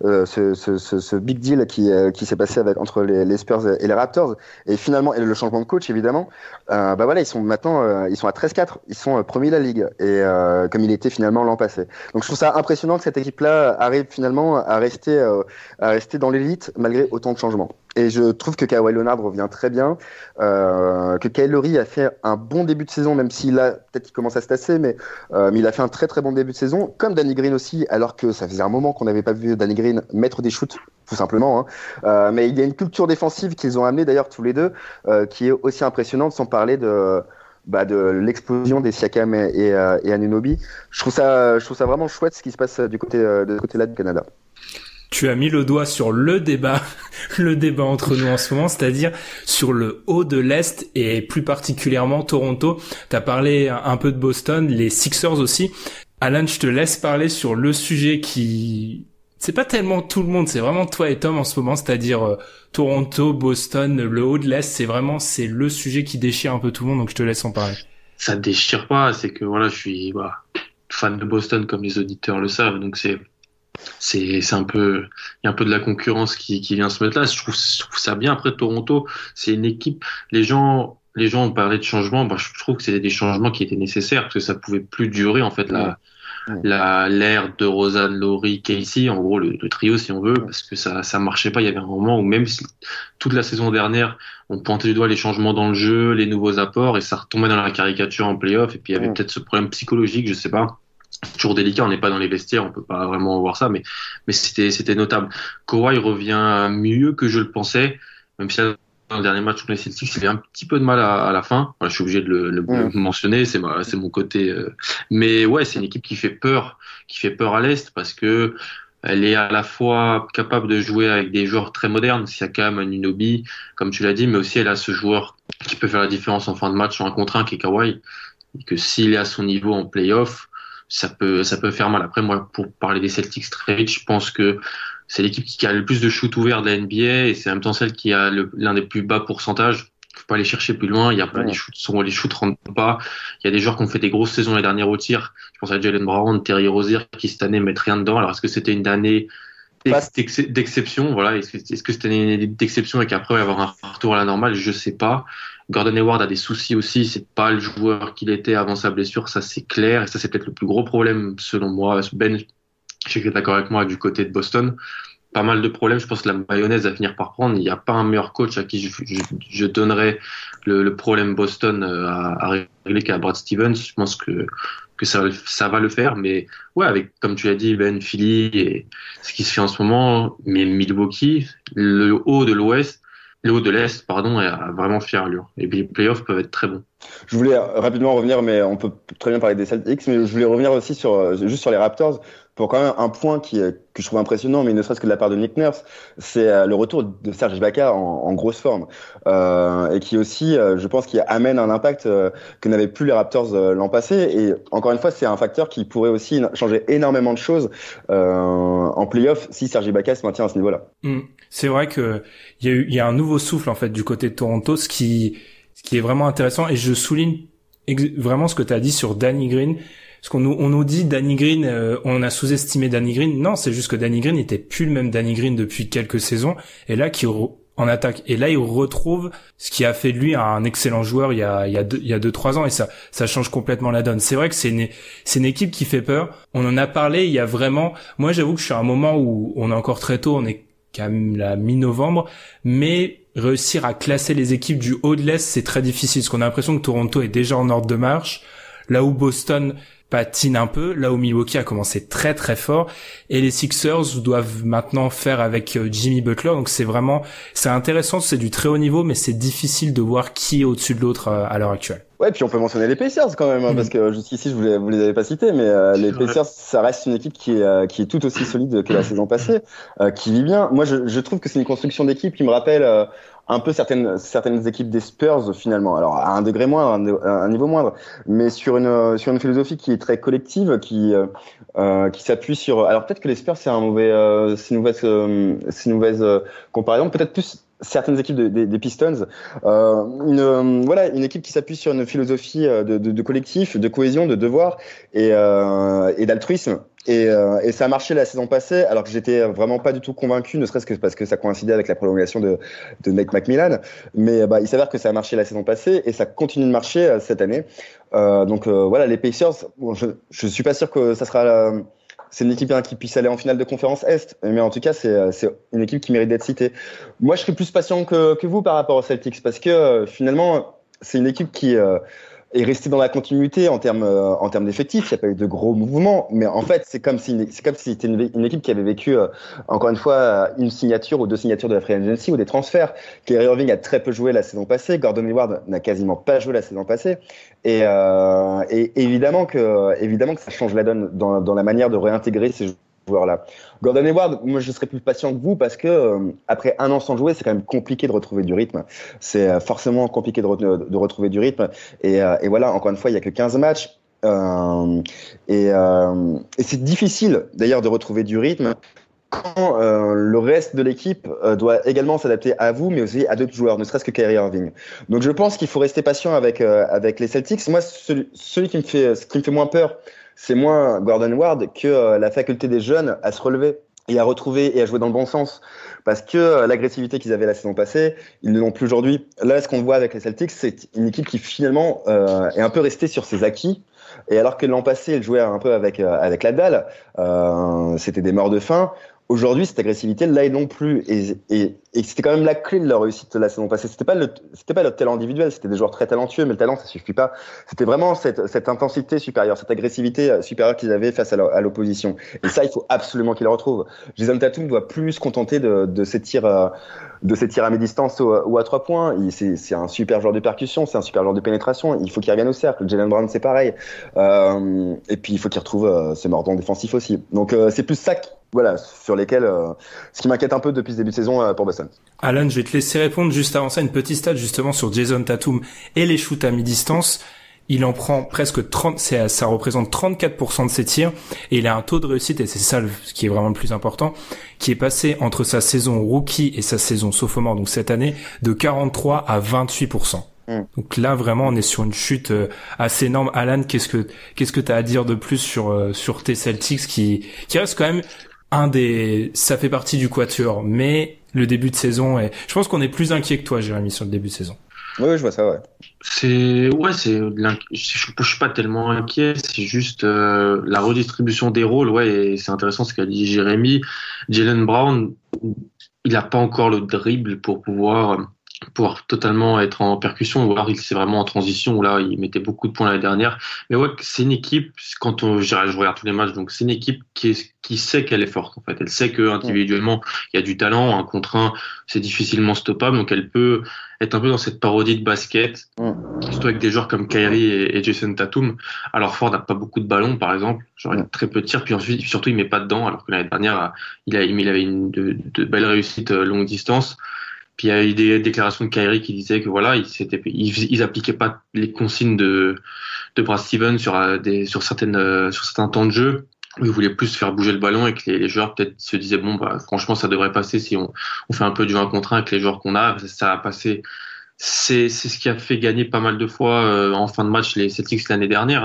ce big deal qui s'est passé entre les Spurs et les Raptors, et finalement et le changement de coach évidemment. Ils sont maintenant ils sont à 13-4, ils sont premiers de la ligue, et comme il était finalement l'an passé. Donc je trouve ça impressionnant que cette équipe-là arrive finalement à rester dans l'élite malgré autant de changements. Et je trouve que Kawhi Leonard revient très bien, que Kyle Lowry a fait un bon début de saison, même s'il peut-être qu'il commence à se tasser, mais il a fait un très très bon début de saison, comme Danny Green aussi, alors que ça faisait un moment qu'on n'avait pas vu Danny Green mettre des shoots, tout simplement. Mais il y a une culture défensive qu'ils ont amenée d'ailleurs tous les deux, qui est aussi impressionnante, sans parler de l'explosion des Siakam et Anunoby. Je trouve ça vraiment chouette ce qui se passe de ce côté-là du Canada. Tu as mis le doigt sur le débat entre nous en ce moment, c'est-à-dire sur le haut de l'Est et plus particulièrement Toronto. T'as parlé un peu de Boston, les Sixers aussi. Alan, je te laisse parler sur le sujet c'est pas tellement tout le monde, c'est vraiment toi et Tom en ce moment, c'est-à-dire Toronto, Boston, le haut de l'Est, c'est le sujet qui déchire un peu tout le monde, donc je te laisse en parler. Ça déchire pas, c'est que voilà, je suis fan de Boston comme les auditeurs le savent, donc c'est c'est un peu, il y a un peu de la concurrence qui vient se mettre là. Je trouve ça bien. Après, Toronto, c'est une équipe, les gens ont parlé de changements. Bah, je trouve que c'était des changements qui étaient nécessaires parce que ça pouvait plus durer, en fait, l'ère de Rosanne, Laurie, Casey, en gros, le trio, si on veut, parce que ça marchait pas. Il y avait un moment où même si toute la saison dernière, on pointait du doigt les changements dans le jeu, les nouveaux apports, et ça retombait dans la caricature en playoff, et puis il y avait peut-être ce problème psychologique, je sais pas. C'est toujours délicat, on n'est pas dans les vestiaires, on peut pas vraiment voir ça, mais c'était notable. Kawhi revient mieux que je le pensais, même si dans le dernier match contre les Celtics, il avait un petit peu de mal à la fin. Voilà, je suis obligé de le mentionner, c'est mon côté. Mais ouais, c'est une équipe qui fait peur à l'Est parce que elle est à la fois capable de jouer avec des joueurs très modernes, Siakam, Anunoby, comme tu l'as dit, mais aussi elle a ce joueur qui peut faire la différence en fin de match en 1 contre 1 qui est Kawhi, et que s'il est à son niveau en play-off, ça peut faire mal. Après, moi, pour parler des Celtics très vite, je pense que c'est l'équipe qui a le plus de shoots ouverts de la NBA et c'est en même temps celle qui a l'un des plus bas pourcentages. Faut pas aller chercher plus loin. Il y a pas les shoots rentrent pas. Il y a des joueurs qui ont fait des grosses saisons les dernières au tir. Je pense à Jaylen Brown, Terry Rozier qui cette année mettent rien dedans. Alors est-ce que c'était une année d'exception? Voilà. Est-ce que c'était une année d'exception et qu'après il va y avoir un retour à la normale? Je sais pas. Gordon Hayward a des soucis aussi. C'est pas le joueur qu'il était avant sa blessure. Ça c'est clair et ça c'est peut-être le plus gros problème selon moi. Ben, je sais que tu es d'accord avec moi du côté de Boston. Pas mal de problèmes. Je pense que la mayonnaise va finir par prendre. Il n'y a pas un meilleur coach à qui je donnerais le problème Boston à régler qu'à Brad Stevens. Je pense que ça va le faire. Mais ouais, avec, comme tu l'as dit, Ben, Philly et ce qui se fait en ce moment, mais Milwaukee, le haut de l'Est, a vraiment fait allure. Et puis les playoffs peuvent être très bons. Je voulais rapidement revenir, mais on peut très bien parler des Celtics, mais je voulais revenir aussi juste sur les Raptors, pour quand même un point que je trouve impressionnant, mais ne serait-ce que de la part de Nick Nurse, c'est le retour de Serge Ibaka en grosse forme, et qui aussi, je pense, qui amène un impact que n'avaient plus les Raptors l'an passé, et encore une fois, c'est un facteur qui pourrait aussi changer énormément de choses en play-off si Serge Ibaka se maintient à ce niveau-là. C'est vrai que il y a un nouveau souffle en fait du côté de Toronto, ce qui est vraiment intéressant, et je souligne vraiment ce que tu as dit sur Danny Green. Parce qu'on nous dit Danny Green, on a sous-estimé Danny Green. Non, c'est juste que Danny Green n'était plus le même Danny Green depuis quelques saisons. Et là, en attaque. Et là, il retrouve ce qui a fait de lui un excellent joueur il y a 2-3 ans. Et ça change complètement la donne. C'est vrai que c'est une équipe qui fait peur. On en a parlé, il y a vraiment, moi, j'avoue que je suis à un moment où on est encore très tôt, on est quand même la mi-novembre, mais réussir à classer les équipes du haut de l'Est, c'est très difficile. Parce qu'on a l'impression que Toronto est déjà en ordre de marche. Là où Boston patine un peu, là où Milwaukee a commencé très très fort, et les Sixers doivent maintenant faire avec Jimmy Butler. Donc c'est intéressant, c'est du très haut niveau, mais c'est difficile de voir qui est au-dessus de l'autre à l'heure actuelle. Ouais, puis on peut mentionner les Pacers quand même, parce que jusqu'ici vous les avez pas cités, mais les Pacers, ça reste une équipe qui est tout aussi solide que la saison passée, qui vit bien. Moi, je trouve que c'est une construction d'équipe qui me rappelle un peu certaines équipes des Spurs finalement. Alors à un degré moindre, un niveau moindre, mais sur une philosophie qui est très collective, qui s'appuie sur. Alors peut-être que les Spurs c'est une mauvaise comparaison, peut-être plus certaines équipes des Pistons, une équipe qui s'appuie sur une philosophie de collectif, de cohésion, de devoir et d'altruisme. Et ça a marché la saison passée, alors que j'étais vraiment pas du tout convaincu, ne serait-ce que parce que ça coïncidait avec la prolongation de Nate McMillan. Mais il s'avère que ça a marché la saison passée et ça continue de marcher cette année. Donc les Pacers, bon, je suis pas sûr que ça sera c'est une équipe qui puisse aller en finale de conférence Est, mais en tout cas c'est une équipe qui mérite d'être citée. Moi je serais plus patient que vous par rapport aux Celtics, parce que finalement c'est une équipe qui est restée dans la continuité en termes d'effectifs. Il n'y a pas eu de gros mouvements, mais en fait c'est comme si c'était une équipe qui avait vécu encore une fois une signature ou 2 signatures de la free agency ou des transferts. Kyrie Irving a très peu joué la saison passée, Gordon Hayward n'a quasiment pas joué la saison passée, et évidemment que ça change la donne dans la manière de réintégrer ces joueurs-là. Gordon Hayward, moi je serais plus patient que vous, parce que après 1 an sans jouer, c'est quand même compliqué de retrouver du rythme. C'est forcément compliqué de retrouver du rythme. Et voilà, encore une fois, il y a que 15 matchs. Et c'est difficile d'ailleurs de retrouver du rythme quand le reste de l'équipe doit également s'adapter à vous, mais aussi à d'autres joueurs, ne serait-ce que Kyrie Irving. Donc je pense qu'il faut rester patient avec les Celtics. Moi, celui qui me fait moins peur, c'est moins Gordon Ward que la faculté des jeunes à se relever et à retrouver et à jouer dans le bon sens. Parce que l'agressivité qu'ils avaient la saison passée, ils ne l'ont plus aujourd'hui. Là, ce qu'on voit avec les Celtics, c'est une équipe qui finalement est un peu restée sur ses acquis. Et alors que l'an passé, ils jouaient un peu avec la dalle, c'était des morts de faim. Aujourd'hui, cette agressivité, là, ils n'ont plus. Et c'était quand même la clé de leur réussite la saison passée. C'était pas le talent individuel, c'était des joueurs très talentueux, mais le talent, ça suffit pas. C'était vraiment cette intensité supérieure, cette agressivité supérieure qu'ils avaient face à l'opposition. Et ça, il faut absolument qu'ils le retrouvent. Jason Tatum doit plus se contenter de ses tirs à mi-distance ou à 3 points. C'est un super joueur de percussion, c'est un super joueur de pénétration. Il faut qu'il revienne au cercle. Jaylen Brown, c'est pareil. Et puis, il faut qu'il retrouve ses mordants défensifs aussi. Donc, c'est plus ça sur lesquels ce qui m'inquiète un peu depuis ce début de saison pour Boston. Alan, je vais te laisser répondre juste avant ça, une petite stat justement sur Jason Tatum et les shoots à mi-distance. Il en prend presque 30, ça représente 34% de ses tirs et il a un taux de réussite, et c'est ça ce qui est vraiment le plus important, qui est passé entre sa saison rookie et sa saison sophomore, donc cette année, de 43 à 28%. Donc là, vraiment, on est sur une chute assez énorme. Alan, qu'est-ce que t'as à dire de plus sur tes Celtics qui reste quand même ça fait partie du quatuor, mais le début de saison je pense qu'on est plus inquiet que toi, Jérémy, sur le début de saison. Oui, je vois ça, ouais. Je suis pas tellement inquiet, c'est juste la redistribution des rôles, et c'est intéressant ce qu'a dit Jérémy. Jaylen Brown, il a pas encore le dribble pour pouvoir totalement être en percussion, ou alors c'est vraiment en transition, où là il mettait beaucoup de points l'année dernière. Mais c'est une équipe, je regarde tous les matchs, donc c'est une équipe qui sait qu'elle est forte en fait. Elle sait que individuellement il y a du talent, 1 contre 1 c'est difficilement stoppable, donc elle peut être un peu dans cette parodie de basket, surtout avec des joueurs comme Kyrie et Jason Tatum. Alors Ford n'a pas beaucoup de ballons par exemple, il a très peu de tirs, puis ensuite surtout il met pas dedans, alors que l'année dernière il avait de belles réussites longue distance. Puis il y a eu des déclarations de Kyrie qui disaient que ils appliquaient pas les consignes de Brad Stevens sur certains temps de jeu, où ils voulaient plus faire bouger le ballon, et que les joueurs peut-être se disaient franchement ça devrait passer si on fait un peu du 1 contre 1 avec les joueurs qu'on a, ça a passé. C'est ce qui a fait gagner pas mal de fois en fin de match les Celtics l'année dernière,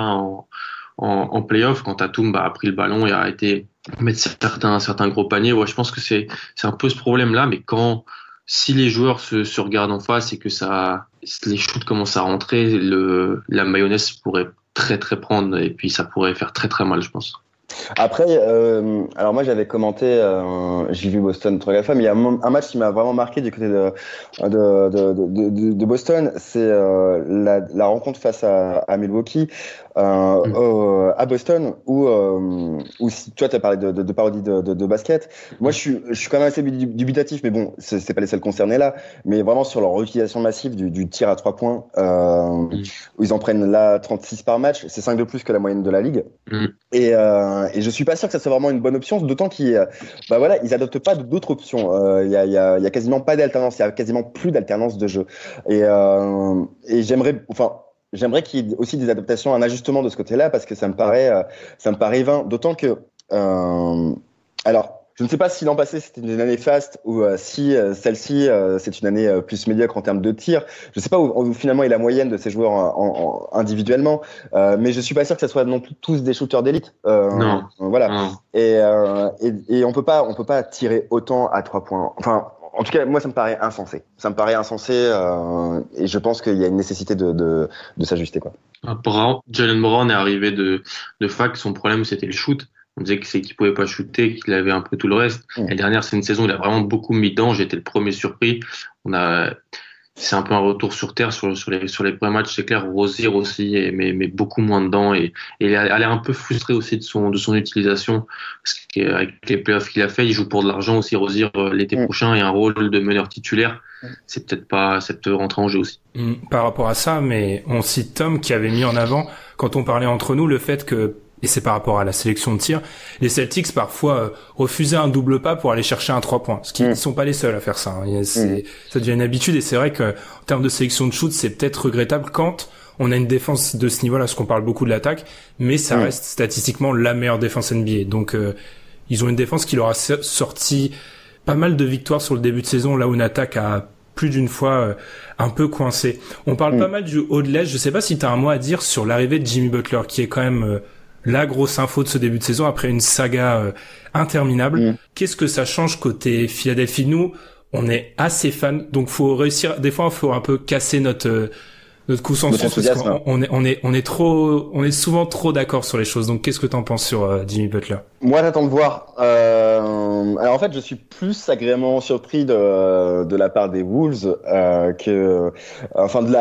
en play-off, quand Tatum a pris le ballon et a arrêté de mettre certains gros paniers. Je pense que c'est un peu ce problème là, mais si les joueurs se regardent en face et que les shoots commencent à rentrer, la mayonnaise pourrait très très prendre, et puis ça pourrait faire très très mal, je pense. Après, alors moi j'avais commenté, j'ai vu Boston 3 fois, mais il y a un match qui m'a vraiment marqué du côté de Boston, c'est la rencontre face à Milwaukee, à Boston, où si toi tu as parlé de parodie de basket. Moi je suis quand même assez dubitatif, mais bon, c'est pas les seuls concernés là, mais vraiment sur leur utilisation massive du tir à 3 points, où ils en prennent là 36 par match, c'est 5 de plus que la moyenne de la ligue. Et je suis pas sûr que ça soit vraiment une bonne option, d'autant qu'ils ils adoptent pas d'autres options. Il y a quasiment pas d'alternance, il y a quasiment plus d'alternance de jeu. Et j'aimerais qu'il y ait aussi des adaptations, un ajustement de ce côté-là, parce que ça me paraît vain. D'autant que, alors, je ne sais pas si l'an passé c'était une année faste ou si celle-ci c'est une année plus médiocre en termes de tir. Je ne sais pas où finalement est la moyenne de ces joueurs individuellement, mais je suis pas sûr que ça soit non plus tous des shooters d'élite. Non. Voilà. Non. Et on peut pas tirer autant à 3 points. Enfin, en tout cas, moi, ça me paraît insensé. Et je pense qu'il y a une nécessité de s'ajuster, quoi. Jaylen Brown est arrivé de fac. Son problème, c'était le shoot. On disait qu'il pouvait pas shooter, qu'il avait un peu tout le reste. L'année dernière, c'est une saison où il a vraiment beaucoup mis dedans. J'étais le premier surpris. C'est un peu un retour sur terre sur les premiers matchs. C'est clair, Rozier aussi, mais beaucoup moins dedans. Et il a l'air un peu frustré aussi de son utilisation. Parce qu'avec les playoffs qu'il a fait, il joue pour de l'argent aussi, Rozier, l'été prochain, et un rôle de meneur titulaire. C'est peut-être pas cette rentrée en jeu aussi. Par rapport à ça, mais on cite Tom qui avait mis en avant, quand on parlait entre nous, le fait que, et c'est par rapport à la sélection de tir, les Celtics parfois refusaient un double pas pour aller chercher un 3 points. Ce qui ne sont pas les seuls à faire ça. Ça devient une habitude, et c'est vrai que en termes de sélection de shoot, c'est peut-être regrettable quand on a une défense de ce niveau-là, parce qu'on parle beaucoup de l'attaque, mais ça reste statistiquement la meilleure défense NBA. Donc ils ont une défense qui leur a sorti pas mal de victoires sur le début de saison, là où une attaque a plus d'une fois un peu coincé. On parle pas mal du haut de l'Est. Je sais pas si tu as un mot à dire sur l'arrivée de Jimmy Butler, qui est quand même la grosse info de ce début de saison après une saga interminable. Qu'est-ce que ça change côté Philadelphie? Nous, on est assez fans, donc faut réussir. Des fois, il faut un peu casser notre consensus parce qu'on est souvent trop d'accord sur les choses. Donc, qu'est-ce que t'en penses sur Jimmy Butler? Moi, j'attends de voir. Alors en fait, je suis plus agréablement surpris de la part des Wolves de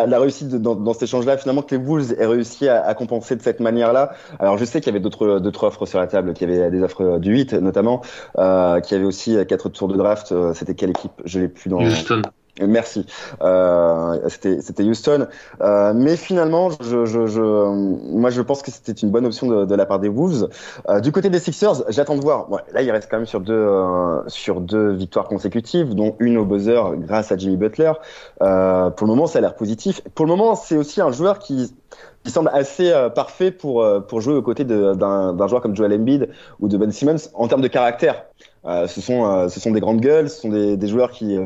la réussite dans cet échange-là. Finalement, que les Wolves aient réussi à compenser de cette manière-là. Alors, je sais qu'il y avait d'autres offres sur la table, qu'il y avait des offres du 8 notamment, qu'il y avait aussi 4 tours de draft. C'était quelle équipe? Je l'ai plus dans. Houston. Merci. C'était Houston. Mais finalement, moi, je pense que c'était une bonne option de la part des Wolves. Du côté des Sixers, j'attends de voir. Bon, là, il reste quand même sur deux victoires consécutives, dont une au buzzer grâce à Jimmy Butler. Pour le moment, ça a l'air positif. Pour le moment, c'est aussi un joueur qui semble assez parfait pour jouer aux côtés d'un joueur comme Joel Embiid ou de Ben Simmons en termes de caractère. Ce sont des grandes gueules, ce sont des joueurs qui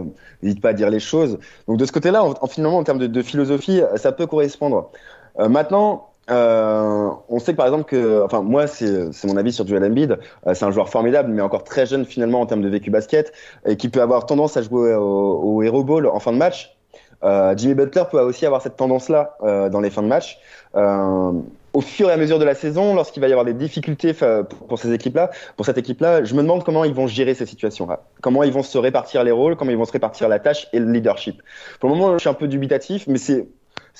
n'hésitent pas à dire les choses. Donc de ce côté-là, finalement, en termes de philosophie, ça peut correspondre. Maintenant, on sait que par exemple moi c'est mon avis sur Joel Embiid. C'est un joueur formidable, mais encore très jeune finalement en termes de vécu basket, et qui peut avoir tendance à jouer au hero ball en fin de match. Jimmy Butler peut aussi avoir cette tendance-là dans les fins de match. Au fur et à mesure de la saison, lorsqu'il va y avoir des difficultés pour cette équipe-là, je me demande comment ils vont gérer ces situations-là. Comment ils vont se répartir les rôles, comment ils vont se répartir la tâche et le leadership. Pour le moment, je suis un peu dubitatif, mais c'est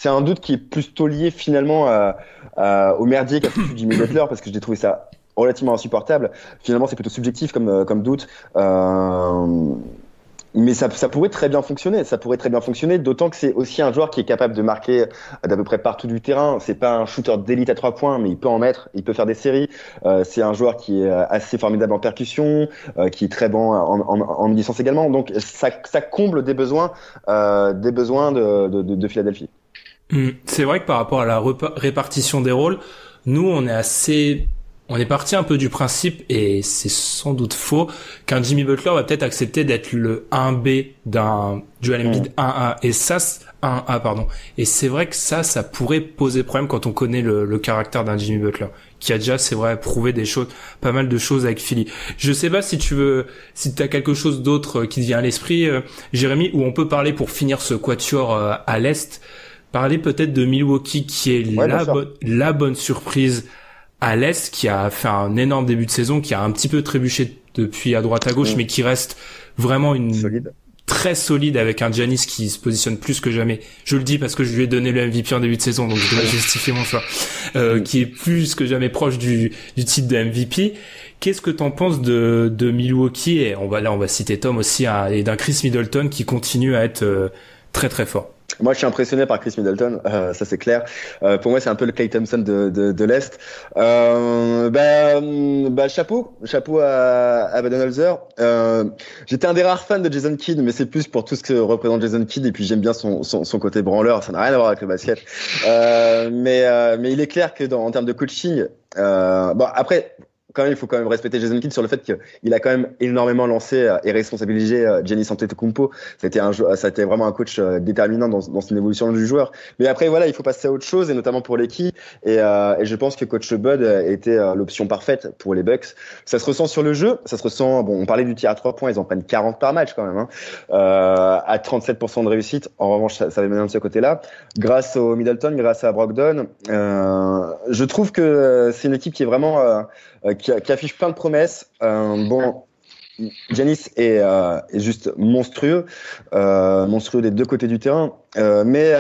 un doute qui est plutôt lié finalement au merdier qu'a foutu Jimmy Butler, parce que j'ai trouvé ça relativement insupportable. Finalement, c'est plutôt subjectif comme doute. Mais ça pourrait très bien fonctionner. Ça pourrait très bien fonctionner, d'autant que c'est aussi un joueur qui est capable de marquer d'à peu près partout du terrain. C'est pas un shooter d'élite à 3 points, mais il peut en mettre, il peut faire des séries. C'est un joueur qui est assez formidable en percussion, qui est très bon en licence également. Donc ça comble des besoins de Philadelphie. C'est vrai que par rapport à la répartition des rôles, nous on est parti un peu du principe, et c'est sans doute faux, qu'un Jimmy Butler va peut-être accepter d'être le 1B d'un Joel Embiid 1A, et ça, 1A, pardon. Et c'est vrai que ça pourrait poser problème quand on connaît le caractère d'un Jimmy Butler, qui a déjà, c'est vrai, prouvé pas mal de choses avec Philly. Je sais pas si t'as quelque chose d'autre qui te vient à l'esprit, Jérémy, où on peut parler pour finir ce quatuor à l'Est, parler peut-être de Milwaukee, qui est la bonne surprise à l'Est, qui a fait un énorme début de saison, qui a un petit peu trébuché depuis à droite à gauche, mais qui reste vraiment très solide, avec un Giannis qui se positionne plus que jamais. Je le dis parce que je lui ai donné le MVP en début de saison, donc je dois justifier mon choix. Qui est plus que jamais proche du titre de MVP. Qu'est-ce que t'en penses de Milwaukee? Et on va citer Tom aussi, et d'un Chris Middleton qui continue à être très très fort. Moi, je suis impressionné par Chris Middleton, ça c'est clair. Pour moi, c'est un peu le Klay Thompson de l'Est. Chapeau à Budenholzer. J'étais un des rares fans de Jason Kidd, mais c'est plus pour tout ce que représente Jason Kidd, et puis j'aime bien son côté branleur. Ça n'a rien à voir avec le basket. Mais il est clair que en termes de coaching, après. Quand même, il faut quand même respecter Jason Kidd sur le fait qu'il a quand même énormément lancé et responsabilisé Giannis Antetokounmpo. Ça a été vraiment un coach déterminant dans son évolution du joueur. Mais après, voilà, il faut passer à autre chose, et notamment pour l'équipe. Et je pense que coach Bud était l'option parfaite pour les Bucks. Ça se ressent sur le jeu. Ça se ressent. Bon, on parlait du tir à 3 points. Ils en prennent 40 par match quand même. À 37% de réussite. En revanche, ça va bien de ce côté-là. Grâce au Middleton, grâce à Brogdon, je trouve que c'est une équipe qui est vraiment qui affiche plein de promesses. Giannis est juste monstrueux des deux côtés du terrain. Mais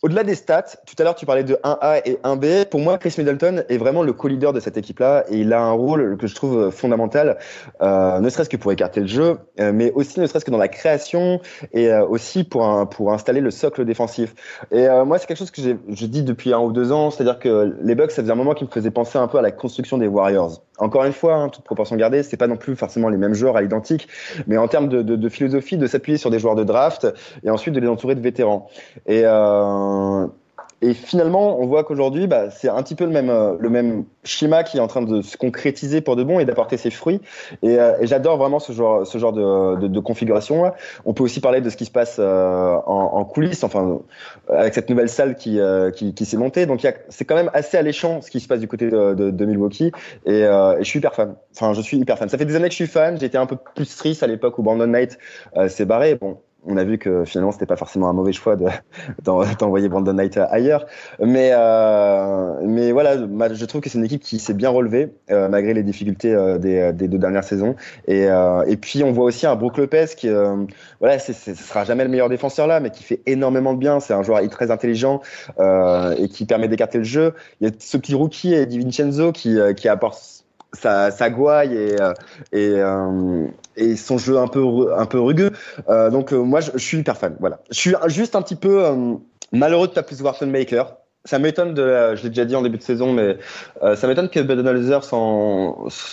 au-delà des stats, tout à l'heure tu parlais de 1A et 1B. Pour moi, Chris Middleton est vraiment le co-leader de cette équipe-là, et il a un rôle que je trouve fondamental, ne serait-ce que pour écarter le jeu, mais aussi ne serait-ce que dans la création, et aussi pour installer le socle défensif. Et moi, c'est quelque chose que je dis depuis 1 ou 2 ans, c'est-à-dire que les Bucks, ça faisait un moment qui me faisait penser un peu à la construction des Warriors. Encore une fois, toute proportion gardée, c'est pas non plus forcément les mêmes joueurs à l'identique, mais en termes de philosophie, de s'appuyer sur des joueurs de draft et ensuite de les entourer de vétérans. Et finalement, on voit qu'aujourd'hui, c'est un petit peu le même schéma qui est en train de se concrétiser pour de bon et d'apporter ses fruits. Et j'adore vraiment ce genre de configuration. On peut aussi parler de ce qui se passe en coulisses, enfin avec cette nouvelle salle qui s'est montée. Donc c'est quand même assez alléchant ce qui se passe du côté de Milwaukee. Et je suis hyper fan. Enfin, je suis hyper fan. Ça fait des années que je suis fan. J'étais un peu plus triste à l'époque où Brandon Knight s'est barré. Bon. On a vu que finalement c'était pas forcément un mauvais choix d'envoyer Brandon Knight ailleurs, mais voilà, je trouve que c'est une équipe qui s'est bien relevée malgré les difficultés des 2 dernières saisons. Et puis on voit aussi un Brook Lopez qui voilà, ce sera jamais le meilleur défenseur là, mais qui fait énormément de bien. C'est un joueur très intelligent et qui permet d'écarter le jeu. Il y a ce petit rookie Di Vincenzo qui apporte sa gouaille et son jeu un peu rugueux. Donc moi je suis hyper fan. Voilà. Je suis juste un petit peu malheureux de pas plus voir Maker. Ça m'étonne je l'ai déjà dit en début de saison, mais ça m'étonne que Budenholzer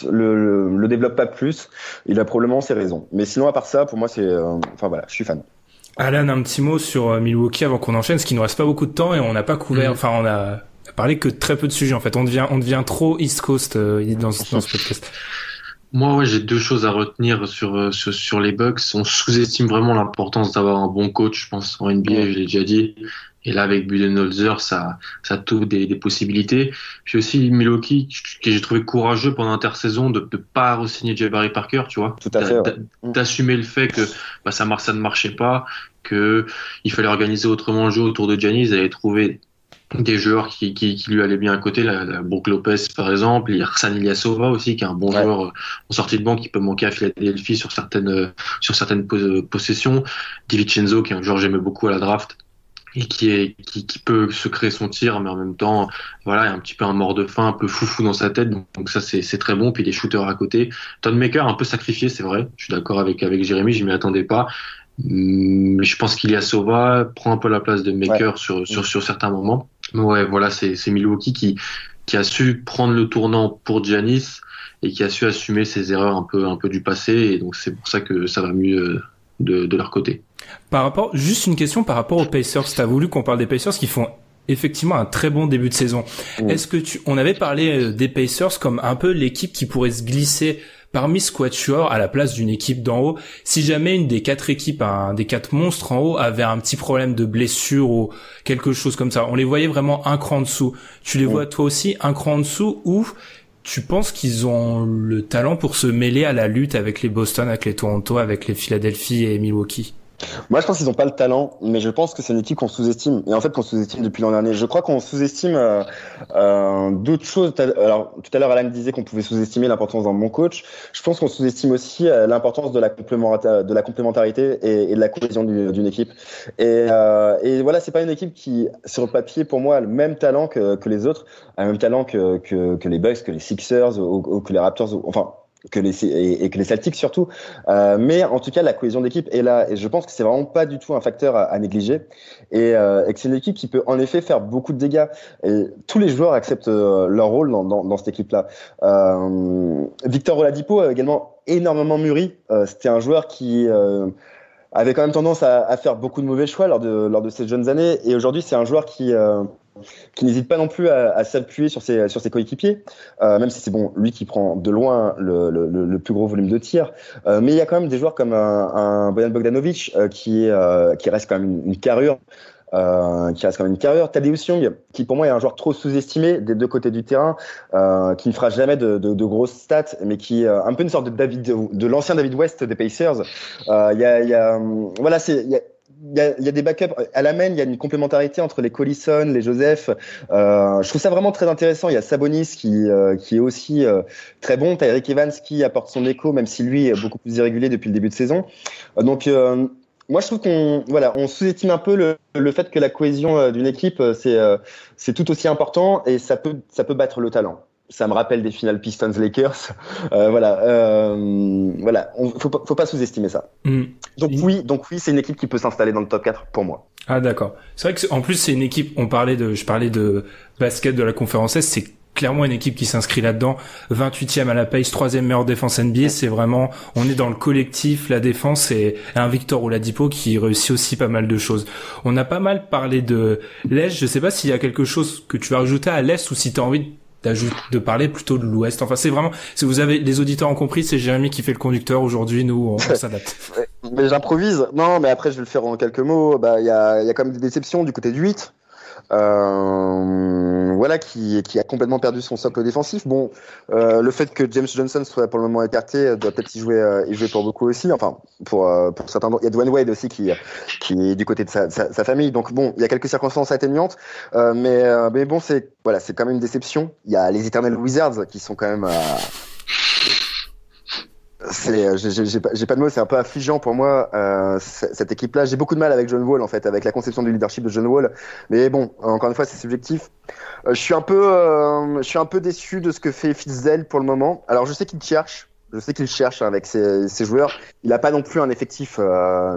le développe pas plus. Il a probablement ses raisons. Mais sinon à part ça, pour moi c'est enfin voilà, je suis fan. Alan, un petit mot sur Milwaukee avant qu'on enchaîne, parce qu'il nous reste pas beaucoup de temps et on n'a pas couvert. Enfin on a parlé que de très peu de sujets en fait. On devient trop East Coast dans ce podcast. Moi, ouais, j'ai 2 choses à retenir sur les Bucks. On sous-estime vraiment l'importance d'avoir un bon coach, je pense, en NBA, je l'ai déjà dit. Et là, avec Budenholzer, ça t'ouvre des possibilités. Puis aussi, Milwaukee, que j'ai trouvé courageux pendant l'intersaison de pas re-signer Jabari Parker, tu vois. Tout à fait. D'assumer le fait que, ça ne marchait pas, que il fallait organiser autrement le jeu autour de Giannis. Ils avaient trouvé des joueurs qui lui allaient bien à côté, la Brook Lopez par exemple, il y a Ersan Ilyasova aussi qui est un bon joueur en sortie de banc qui peut manquer à Philadelphie sur certaines possessions, Di Vincenzo qui est un joueur que j'aimais beaucoup à la draft et qui peut se créer son tir, mais en même temps voilà, il y a un petit peu un mort de faim, un peu foufou dans sa tête, donc ça c'est très bon. Puis des shooters à côté, Thon-Maker un peu sacrifié, c'est vrai, je suis d'accord avec Jérémy, je m'y attendais pas. Mais je pense qu'Ilyasova prend un peu la place de Maker sur certains moments. Mais ouais, voilà, c'est Milwaukee qui a su prendre le tournant pour Giannis et qui a su assumer ses erreurs un peu du passé, et donc c'est pour ça que ça va mieux de leur côté. Juste une question par rapport aux Pacers. T'as voulu qu'on parle des Pacers qui font effectivement un très bon début de saison. Est-ce que on avait parlé des Pacers comme un peu l'équipe qui pourrait se glisser parmi ce quatuor à la place d'une équipe d'en haut, si jamais une des 4 équipes, des 4 monstres en haut avait un petit problème de blessure ou quelque chose comme ça, on les voyait vraiment un cran en dessous. Tu les vois toi aussi un cran en dessous, ou tu penses qu'ils ont le talent pour se mêler à la lutte avec les Boston, avec les Toronto, avec les Philadelphie et Milwaukee? Moi, je pense qu'ils n'ont pas le talent, mais je pense que c'est une équipe qu'on sous-estime. Et en fait, qu'on sous-estime depuis l'an dernier. Je crois qu'on sous-estime d'autres choses. Alors, tout à l'heure, Alan disait qu'on pouvait sous-estimer l'importance d'un bon coach. Je pense qu'on sous-estime aussi l'importance de la complémentarité et de la cohésion d'une équipe. Et voilà, c'est pas une équipe qui, sur le papier, pour moi, a le même talent que les autres, a le même talent que les Bucks, que les Sixers, ou que les Raptors, enfin, que les Celtics surtout, mais en tout cas la cohésion d'équipe est là, et je pense que c'est vraiment pas du tout un facteur à négliger, et que c'est une équipe qui peut en effet faire beaucoup de dégâts, et tous les joueurs acceptent leur rôle dans cette équipe-là. Victor Oladipo a également énormément mûri. C'était un joueur qui avait quand même tendance à faire beaucoup de mauvais choix lors de ses jeunes années, et aujourd'hui c'est un joueur qui n'hésite pas non plus à s'appuyer sur ses coéquipiers, même si c'est lui qui prend de loin le plus gros volume de tirs. Mais il y a quand même des joueurs comme un Bojan Bogdanovic qui reste quand même une carrure. Tadeusz Young, qui pour moi est un joueur trop sous-estimé des 2 côtés du terrain, qui ne fera jamais de grosses stats, mais qui est un peu une sorte de l'ancien David West des Pacers. Il y a des backups à la main, il y a une complémentarité entre les Collison, les Joseph. Je trouve ça vraiment très intéressant. Il y a Sabonis qui est aussi très bon. T'as Eric Evans qui apporte son écho, même si lui est beaucoup plus irrégulier depuis le début de saison. Donc moi je trouve on sous-estime un peu le fait que la cohésion d'une équipe c'est tout aussi important, et ça peut battre le talent. Ça me rappelle des finales Pistons-Lakers. Faut pas sous-estimer ça. Donc oui, c'est une équipe qui peut s'installer dans le top 4 pour moi. Ah d'accord. C'est vrai que en plus c'est une équipe, je parlais de basket de la conférence Est, c'est clairement une équipe qui s'inscrit là-dedans. 28e à la pace, 3e meilleure défense NBA. C'est vraiment, on est dans le collectif, la défense, et un Victor Oladipo qui réussit aussi pas mal de choses. On a pas mal parlé de l'Est. Je sais pas s'il y a quelque chose que tu vas rajouter à l'Est ou si tu as envie de parler plutôt de l'Ouest. Enfin, c'est vraiment, si vous avez, les auditeurs ont compris, c'est Jérémy qui fait le conducteur aujourd'hui. Nous, on s'adapte. Mais j'improvise. Non, mais après, je vais le faire en quelques mots. Bah, il y a quand même des déceptions du côté du 8. Voilà, qui a complètement perdu son socle défensif. Bon, le fait que James Johnson soit pour le moment écarté doit peut-être y jouer pour beaucoup aussi. Enfin, pour certains. Il y a Dwayne Wade aussi qui est du côté de sa famille. Donc bon, il y a quelques circonstances atténuantes, mais bon, c'est quand même une déception. Il y a les Eternal Wizards qui sont quand même. J'ai pas de mots, c'est un peu affligeant pour moi, cette équipe-là. J'ai beaucoup de mal avec John Wall, en fait, avec la conception du leadership de John Wall. Mais bon, encore une fois, c'est subjectif. Je suis un peu déçu de ce que fait Fitzdale pour le moment. Alors, je sais qu'il cherche avec ses joueurs. Il a pas non plus un effectif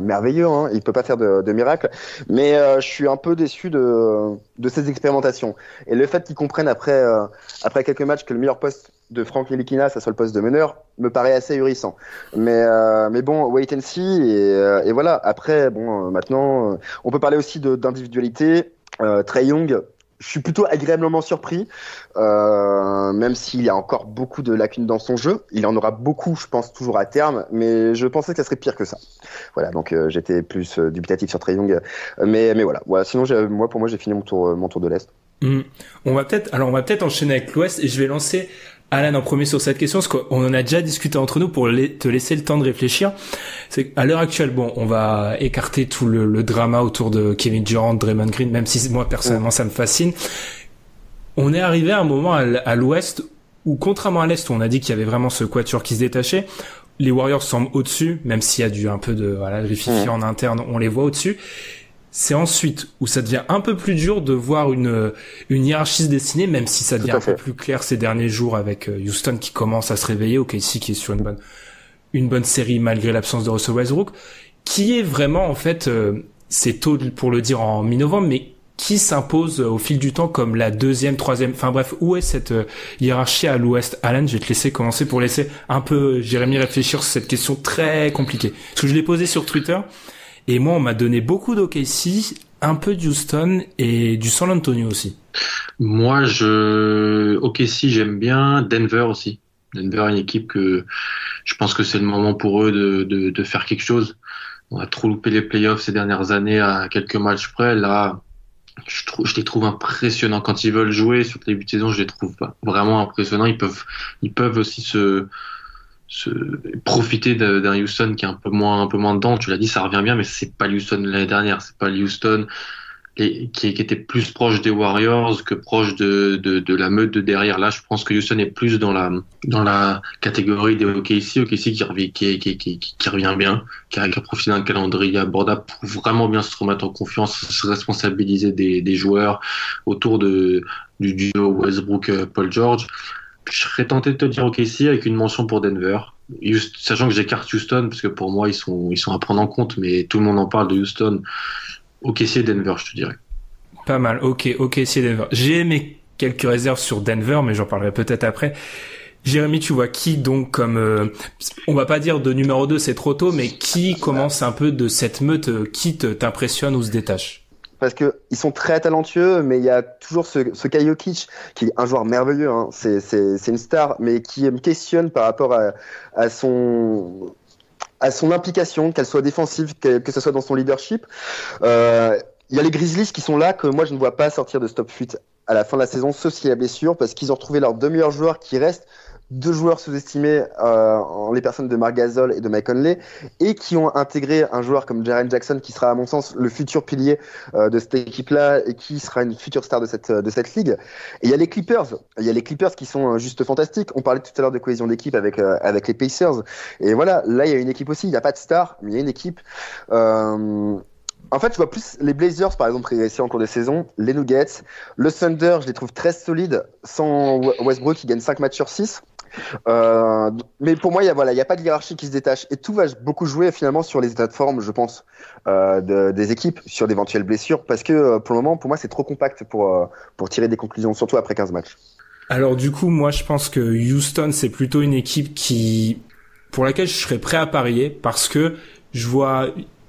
merveilleux, hein. Il peut pas faire de miracle. Mais je suis un peu déçu de ces expérimentations. Et le fait qu'ils comprennent après quelques matchs que le meilleur poste de Frank Ntilikina, ça soit le poste de meneur, me paraît assez ahurissant. Mais bon, wait and see, et voilà. Après, bon, maintenant, on peut parler aussi d'individualité. Trae Young, je suis plutôt agréablement surpris, même s'il y a encore beaucoup de lacunes dans son jeu. Il en aura beaucoup, je pense, toujours à terme, mais je pensais que ça serait pire que ça. Voilà, donc j'étais plus dubitatif sur Trae Young, mais voilà. Sinon, pour moi, j'ai fini mon tour de l'Est. On va peut-être enchaîner avec l'Ouest, et je vais lancer Alan en premier sur cette question, parce qu'on en a déjà discuté entre nous pour te laisser le temps de réfléchir. C'est à l'heure actuelle, bon, on va écarter tout le drama autour de Kevin Durant, Draymond Green, même si moi personnellement ça me fascine. On est arrivé à un moment à l'Ouest où, contrairement à l'Est où on a dit qu'il y avait vraiment ce quatuor qui se détachait, les Warriors semblent au-dessus, même s'il y a un peu de rififi en interne, on les voit au-dessus. C'est ensuite où ça devient un peu plus dur de voir une hiérarchie se dessiner, même si ça devient un peu plus clair ces derniers jours avec Houston qui commence à se réveiller, OKC qui est sur une bonne série malgré l'absence de Russell Westbrook, qui est vraiment, en fait, c'est tôt pour le dire en mi-novembre, mais qui s'impose au fil du temps comme la deuxième, troisième, enfin bref, où est cette hiérarchie à l'Ouest? Alan, je vais te laisser commencer pour laisser un peu Jérémy réfléchir sur cette question très compliquée. Parce que je l'ai posée sur Twitter, et moi, on m'a donné beaucoup d'OKC, un peu d'Houston et du San Antonio aussi. Moi, OKC, j'aime bien. Denver aussi. Denver, une équipe que je pense que c'est le moment pour eux de faire quelque chose. On a trop loupé les playoffs ces dernières années à quelques matchs près. Là, je les trouve impressionnants quand ils veulent jouer. Sur le début de saison, je les trouve vraiment impressionnants. Ils peuvent aussi se profiter d'un Houston qui est un peu moins dedans. Tu l'as dit, ça revient bien, mais c'est pas Houston de l'année dernière. C'est pas Houston qui était plus proche des Warriors que proche de la meute de derrière. Là, je pense que Houston est plus dans la catégorie des OKC qui revient bien, qui a profité d'un calendrier abordable pour vraiment bien se remettre en confiance, se responsabiliser des joueurs autour du duo Westbrook-Paul George. Je serais tenté de te dire OKC avec une mention pour Denver, sachant que j'écarte Houston parce que pour moi ils sont à prendre en compte, mais tout le monde en parle de Houston. OKC et Denver, je te dirais. Pas mal. OKC et Denver. J'ai mes quelques réserves sur Denver, mais j'en parlerai peut-être après. Jérémy, tu vois qui donc comme on va pas dire de numéro 2, c'est trop tôt, mais qui commence un peu de cette meute, qui t'impressionne ou se détache? Parce que ils sont très talentueux, mais il y a toujours ce Kai Jokic qui est un joueur merveilleux, hein. C'est une star, mais qui me questionne par rapport à son implication, qu'elle soit défensive, que ce soit dans son leadership. Il y a les Grizzlies qui sont là, que moi je ne vois pas sortir de stop 8 à la fin de la saison, sauf s'il y a blessure, parce qu'ils ont retrouvé leurs deux meilleurs joueurs qui restent, deux joueurs sous-estimés en les personnes de Marc Gasol et de Mike Conley, et qui ont intégré un joueur comme Jaren Jackson, qui sera à mon sens le futur pilier de cette équipe-là, et qui sera une future star de cette ligue. Et il y a les Clippers qui sont juste fantastiques. On parlait tout à l'heure de cohésion d'équipe avec les Pacers, et voilà, là il y a une équipe aussi, il n'y a pas de star, mais il y a une équipe. En fait, je vois plus les Blazers, par exemple, progresser en cours de saison, les Nuggets, le Thunder, je les trouve très solides, sans Westbrook qui gagne 5 matchs sur 6. Mais pour moi, il y a pas de hiérarchie qui se détache, et tout va beaucoup jouer finalement sur les états de forme, je pense, des équipes, sur d'éventuelles blessures, parce que pour le moment, pour moi, c'est trop compact pour tirer des conclusions, surtout après 15 matchs. Alors du coup, moi je pense que Houston c'est plutôt une équipe pour laquelle je serais prêt à parier parce que je vois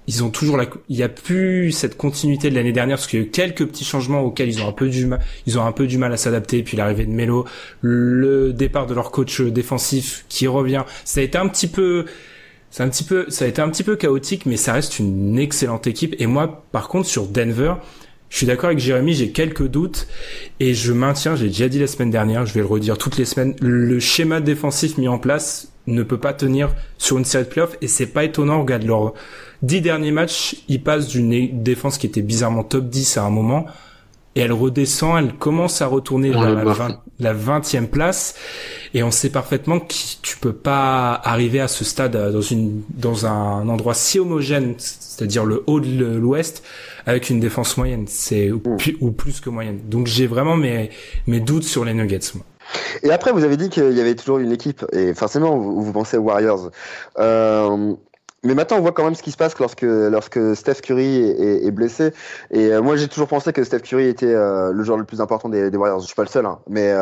ils ont toujours il y a plus cette continuité de l'année dernière parce qu'il y a eu quelques petits changements auxquels ils ont un peu du mal à s'adapter, puis l'arrivée de Melo, le départ de leur coach défensif qui revient, ça a été un petit peu chaotique, mais ça reste une excellente équipe. Et moi par contre sur Denver, je suis d'accord avec Jérémy, j'ai quelques doutes et je maintiens, j'ai déjà dit la semaine dernière, je vais le redire toutes les semaines, le schéma défensif mis en place ne peut pas tenir sur une série de playoffs et c'est pas étonnant. Regarde leurs 10 derniers matchs, ils passent d'une défense qui était bizarrement top 10 à un moment et elle redescend, elle commence à retourner vers la 20e place et on sait parfaitement que tu peux pas arriver à ce stade dans un endroit si homogène, c'est-à-dire le haut de l'Ouest, avec une défense moyenne, ou plus que moyenne. Donc j'ai vraiment mes doutes sur les Nuggets, moi. Et après, vous avez dit qu'il y avait toujours une équipe, et forcément, vous pensez aux Warriors. Mais maintenant, on voit quand même ce qui se passe lorsque Steph Curry est blessé. Et moi, j'ai toujours pensé que Steph Curry était le joueur le plus important des Warriors. Je suis pas le seul, hein. Mais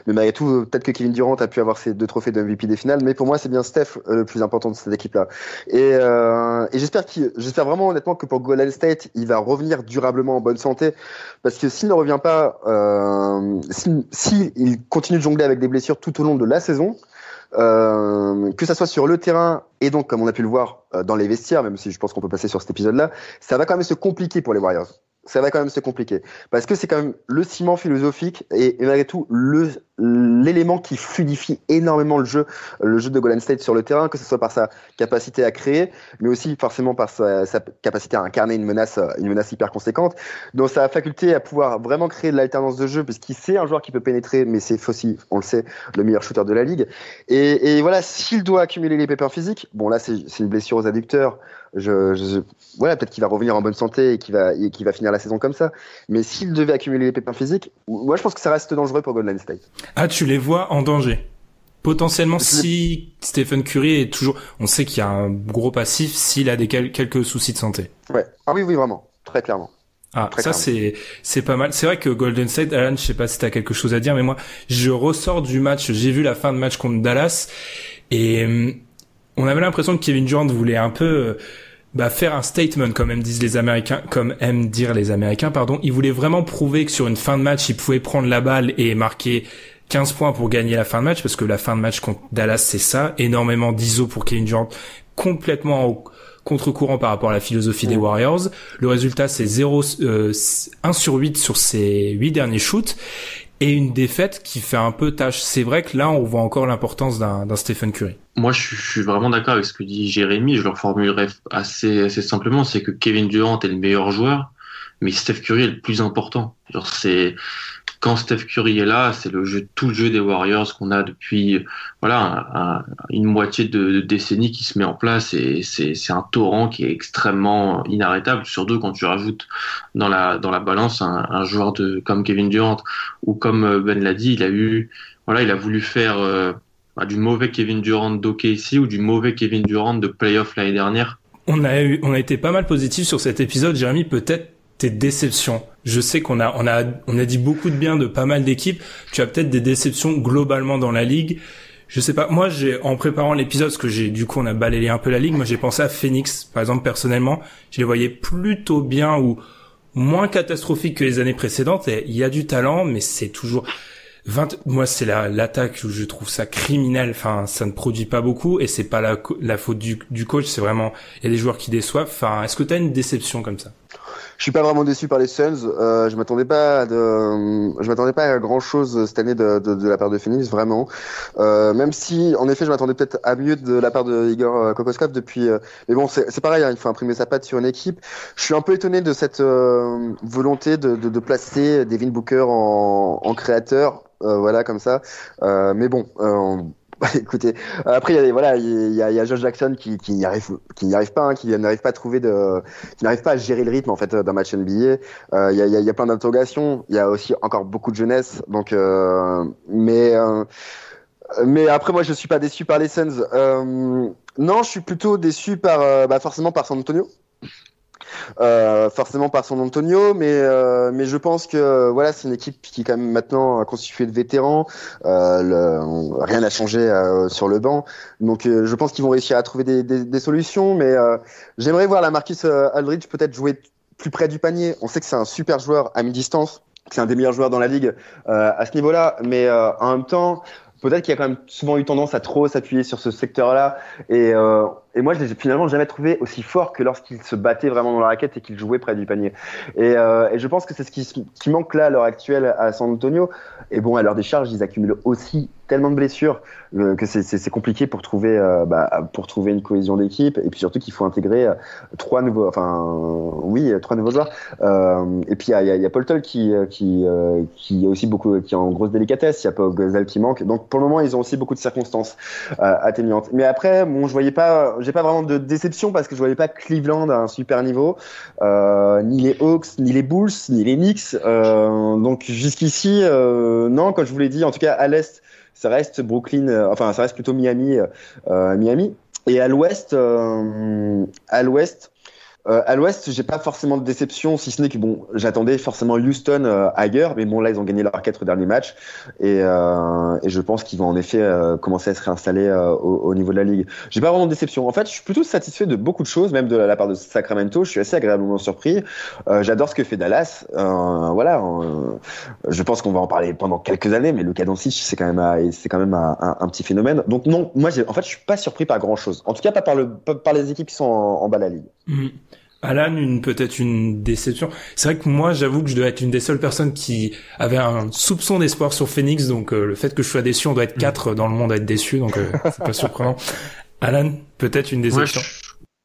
malgré tout, peut-être que Kevin Durant a pu avoir ses 2 trophées de MVP des finales. Mais pour moi, c'est bien Steph le plus important de cette équipe-là. Et j'espère vraiment honnêtement que pour Golden State, il va revenir durablement en bonne santé. Parce que s'il ne revient pas, s'il continue de jongler avec des blessures tout au long de la saison, que ça soit sur le terrain et donc comme on a pu le voir dans les vestiaires, même si je pense qu'on peut passer sur cet épisode-là, ça va quand même se compliquer pour les Warriors. Ça va quand même se compliquer parce que c'est quand même le ciment philosophique et malgré tout l'élément qui fluidifie énormément le jeu de Golden State sur le terrain, que ce soit par sa capacité à créer, mais aussi forcément par sa capacité à incarner une menace hyper conséquente, donc sa faculté à pouvoir vraiment créer de l'alternance de jeu, puisqu'il c'est un joueur qui peut pénétrer, mais c'est aussi, on le sait, le meilleur shooter de la ligue. Et voilà, s'il doit accumuler les pépins physiques, bon là c'est une blessure aux adducteurs. Voilà, peut-être qu'il va revenir en bonne santé et qu'il va finir la saison comme ça. Mais s'il devait accumuler les pépins physiques, moi je pense que ça reste dangereux pour Golden State. Ah, tu les vois en danger. Potentiellement, si Stephen Curry est toujours, on sait qu'il y a un gros passif s'il a quelques soucis de santé. Ouais. Ah oui, vraiment. Très clairement. Ah, ça c'est pas mal. C'est vrai que Golden State, Alan, je sais pas si t'as quelque chose à dire, mais moi, je ressors du match, j'ai vu la fin de match contre Dallas et on avait l'impression que Kevin Durant voulait un peu faire un statement, comme aiment dire les Américains, pardon. Il voulait vraiment prouver que sur une fin de match, il pouvait prendre la balle et marquer 15 points pour gagner la fin de match, parce que la fin de match contre Dallas, c'est ça. Énormément d'ISO pour Kevin Durant, complètement au contre-courant par rapport à la philosophie des Warriors. Le résultat, c'est 1 sur 8 sur ses 8 derniers shoots. Et une défaite qui fait un peu tâche. C'est vrai que là, on voit encore l'importance d'un Stephen Curry. Moi, je suis vraiment d'accord avec ce que dit Jérémy. Je le reformulerai assez simplement. C'est que Kevin Durant est le meilleur joueur, mais Steph Curry est le plus important. Genre, quand Steph Curry est là, c'est tout le jeu des Warriors qu'on a depuis, une moitié de décennie qui se met en place, et c'est un torrent qui est extrêmement inarrêtable, surtout quand tu rajoutes dans la balance un joueur comme Kevin Durant, ou comme Ben l'a dit, il a voulu faire, du mauvais Kevin Durant d'OKC ou du mauvais Kevin Durant de playoff l'année dernière. On a été pas mal positif sur cet épisode, Jérémy, peut-être tes déceptions. Je sais qu'on a dit beaucoup de bien de pas mal d'équipes. Tu as peut-être des déceptions globalement dans la ligue. Je sais pas. Moi, en préparant l'épisode, parce que on a balayé un peu la ligue, moi j'ai pensé à Phoenix, par exemple, personnellement. Je les voyais plutôt bien ou moins catastrophiques que les années précédentes. Et il y a du talent, mais c'est toujours... Moi, c'est l'attaque où je trouve ça criminel. Enfin, ça ne produit pas beaucoup et c'est pas la faute du coach. C'est vraiment, il y a des joueurs qui déçoivent. Enfin, est-ce que tu as une déception comme ça? Je suis pas vraiment déçu par les Suns. Je m'attendais pas à grand chose cette année de la part de Phoenix, vraiment. Même si, en effet, je m'attendais peut-être à mieux de la part de Igor Kokoskov depuis. Mais bon, c'est pareil, hein, il faut imprimer sa patte sur une équipe. Je suis un peu étonné de cette volonté de placer Devin Booker en créateur, voilà, comme ça. Mais bon. Écoutez, après il y a Josh Jackson qui n'y arrive pas, qui n'arrive pas à gérer le rythme en fait d'un match NBA. Il y a plein d'interrogations, il y a aussi encore beaucoup de jeunesse, donc mais après moi je suis pas déçu par les Suns. Non, je suis plutôt déçu forcément par San Antonio. forcément par son Antonio, mais je pense que voilà, c'est une équipe qui est quand même maintenant constituée de vétérans. Rien n'a changé sur le banc, donc je pense qu'ils vont réussir à trouver des solutions. Mais j'aimerais voir la Marcus Aldridge peut-être jouer plus près du panier. On sait que c'est un super joueur à mi-distance, que c'est un des meilleurs joueurs dans la ligue à ce niveau-là, mais en même temps, peut-être qu'il y a quand même souvent eu tendance à trop s'appuyer sur ce secteur-là. Et moi, je l'ai finalement jamais trouvé aussi fort que lorsqu'il se battait vraiment dans la raquette et qu'il jouait près du panier. Et je pense que c'est ce qui manque là à l'heure actuelle à San Antonio. Et bon, à l'heure des charges, ils accumulent aussi tellement de blessures que c'est compliqué pour trouver une cohésion d'équipe. Et puis surtout qu'il faut intégrer trois nouveaux joueurs. Et puis il y a Paul Tull qui est aussi qui est en grosse délicatesse. Il y a pas Gazelle qui manque. Donc pour le moment, ils ont aussi beaucoup de circonstances atténuantes. Mais après, bon, j'ai pas vraiment de déception parce que je voyais pas Cleveland à un super niveau, ni les Hawks, ni les Bulls, ni les Knicks. Donc jusqu'ici, non, comme je vous l'ai dit, en tout cas à l'est, ça reste Brooklyn, ça reste plutôt Miami. Et à l'ouest, j'ai pas forcément de déception, si ce n'est que bon, j'attendais forcément Houston ailleurs, mais bon là ils ont gagné leurs 4 derniers matchs et je pense qu'ils vont en effet commencer à se réinstaller au niveau de la ligue. J'ai pas vraiment de déception. En fait, je suis plutôt satisfait de beaucoup de choses, même de la part de Sacramento. Je suis assez agréablement surpris. J'adore ce que fait Dallas. Je pense qu'on va en parler pendant quelques années, mais Luka Doncic c'est quand même un petit phénomène. Donc non, moi je suis pas surpris par grand chose. En tout cas pas par les équipes qui sont en bas de la ligue. Alan, peut-être une déception. C'est vrai que moi, j'avoue que je dois être une des seules personnes qui avait un soupçon d'espoir sur Phoenix, donc le fait que je sois déçu, on doit être 4 dans le monde à être déçu, donc c'est pas surprenant. Alan, peut-être une déception.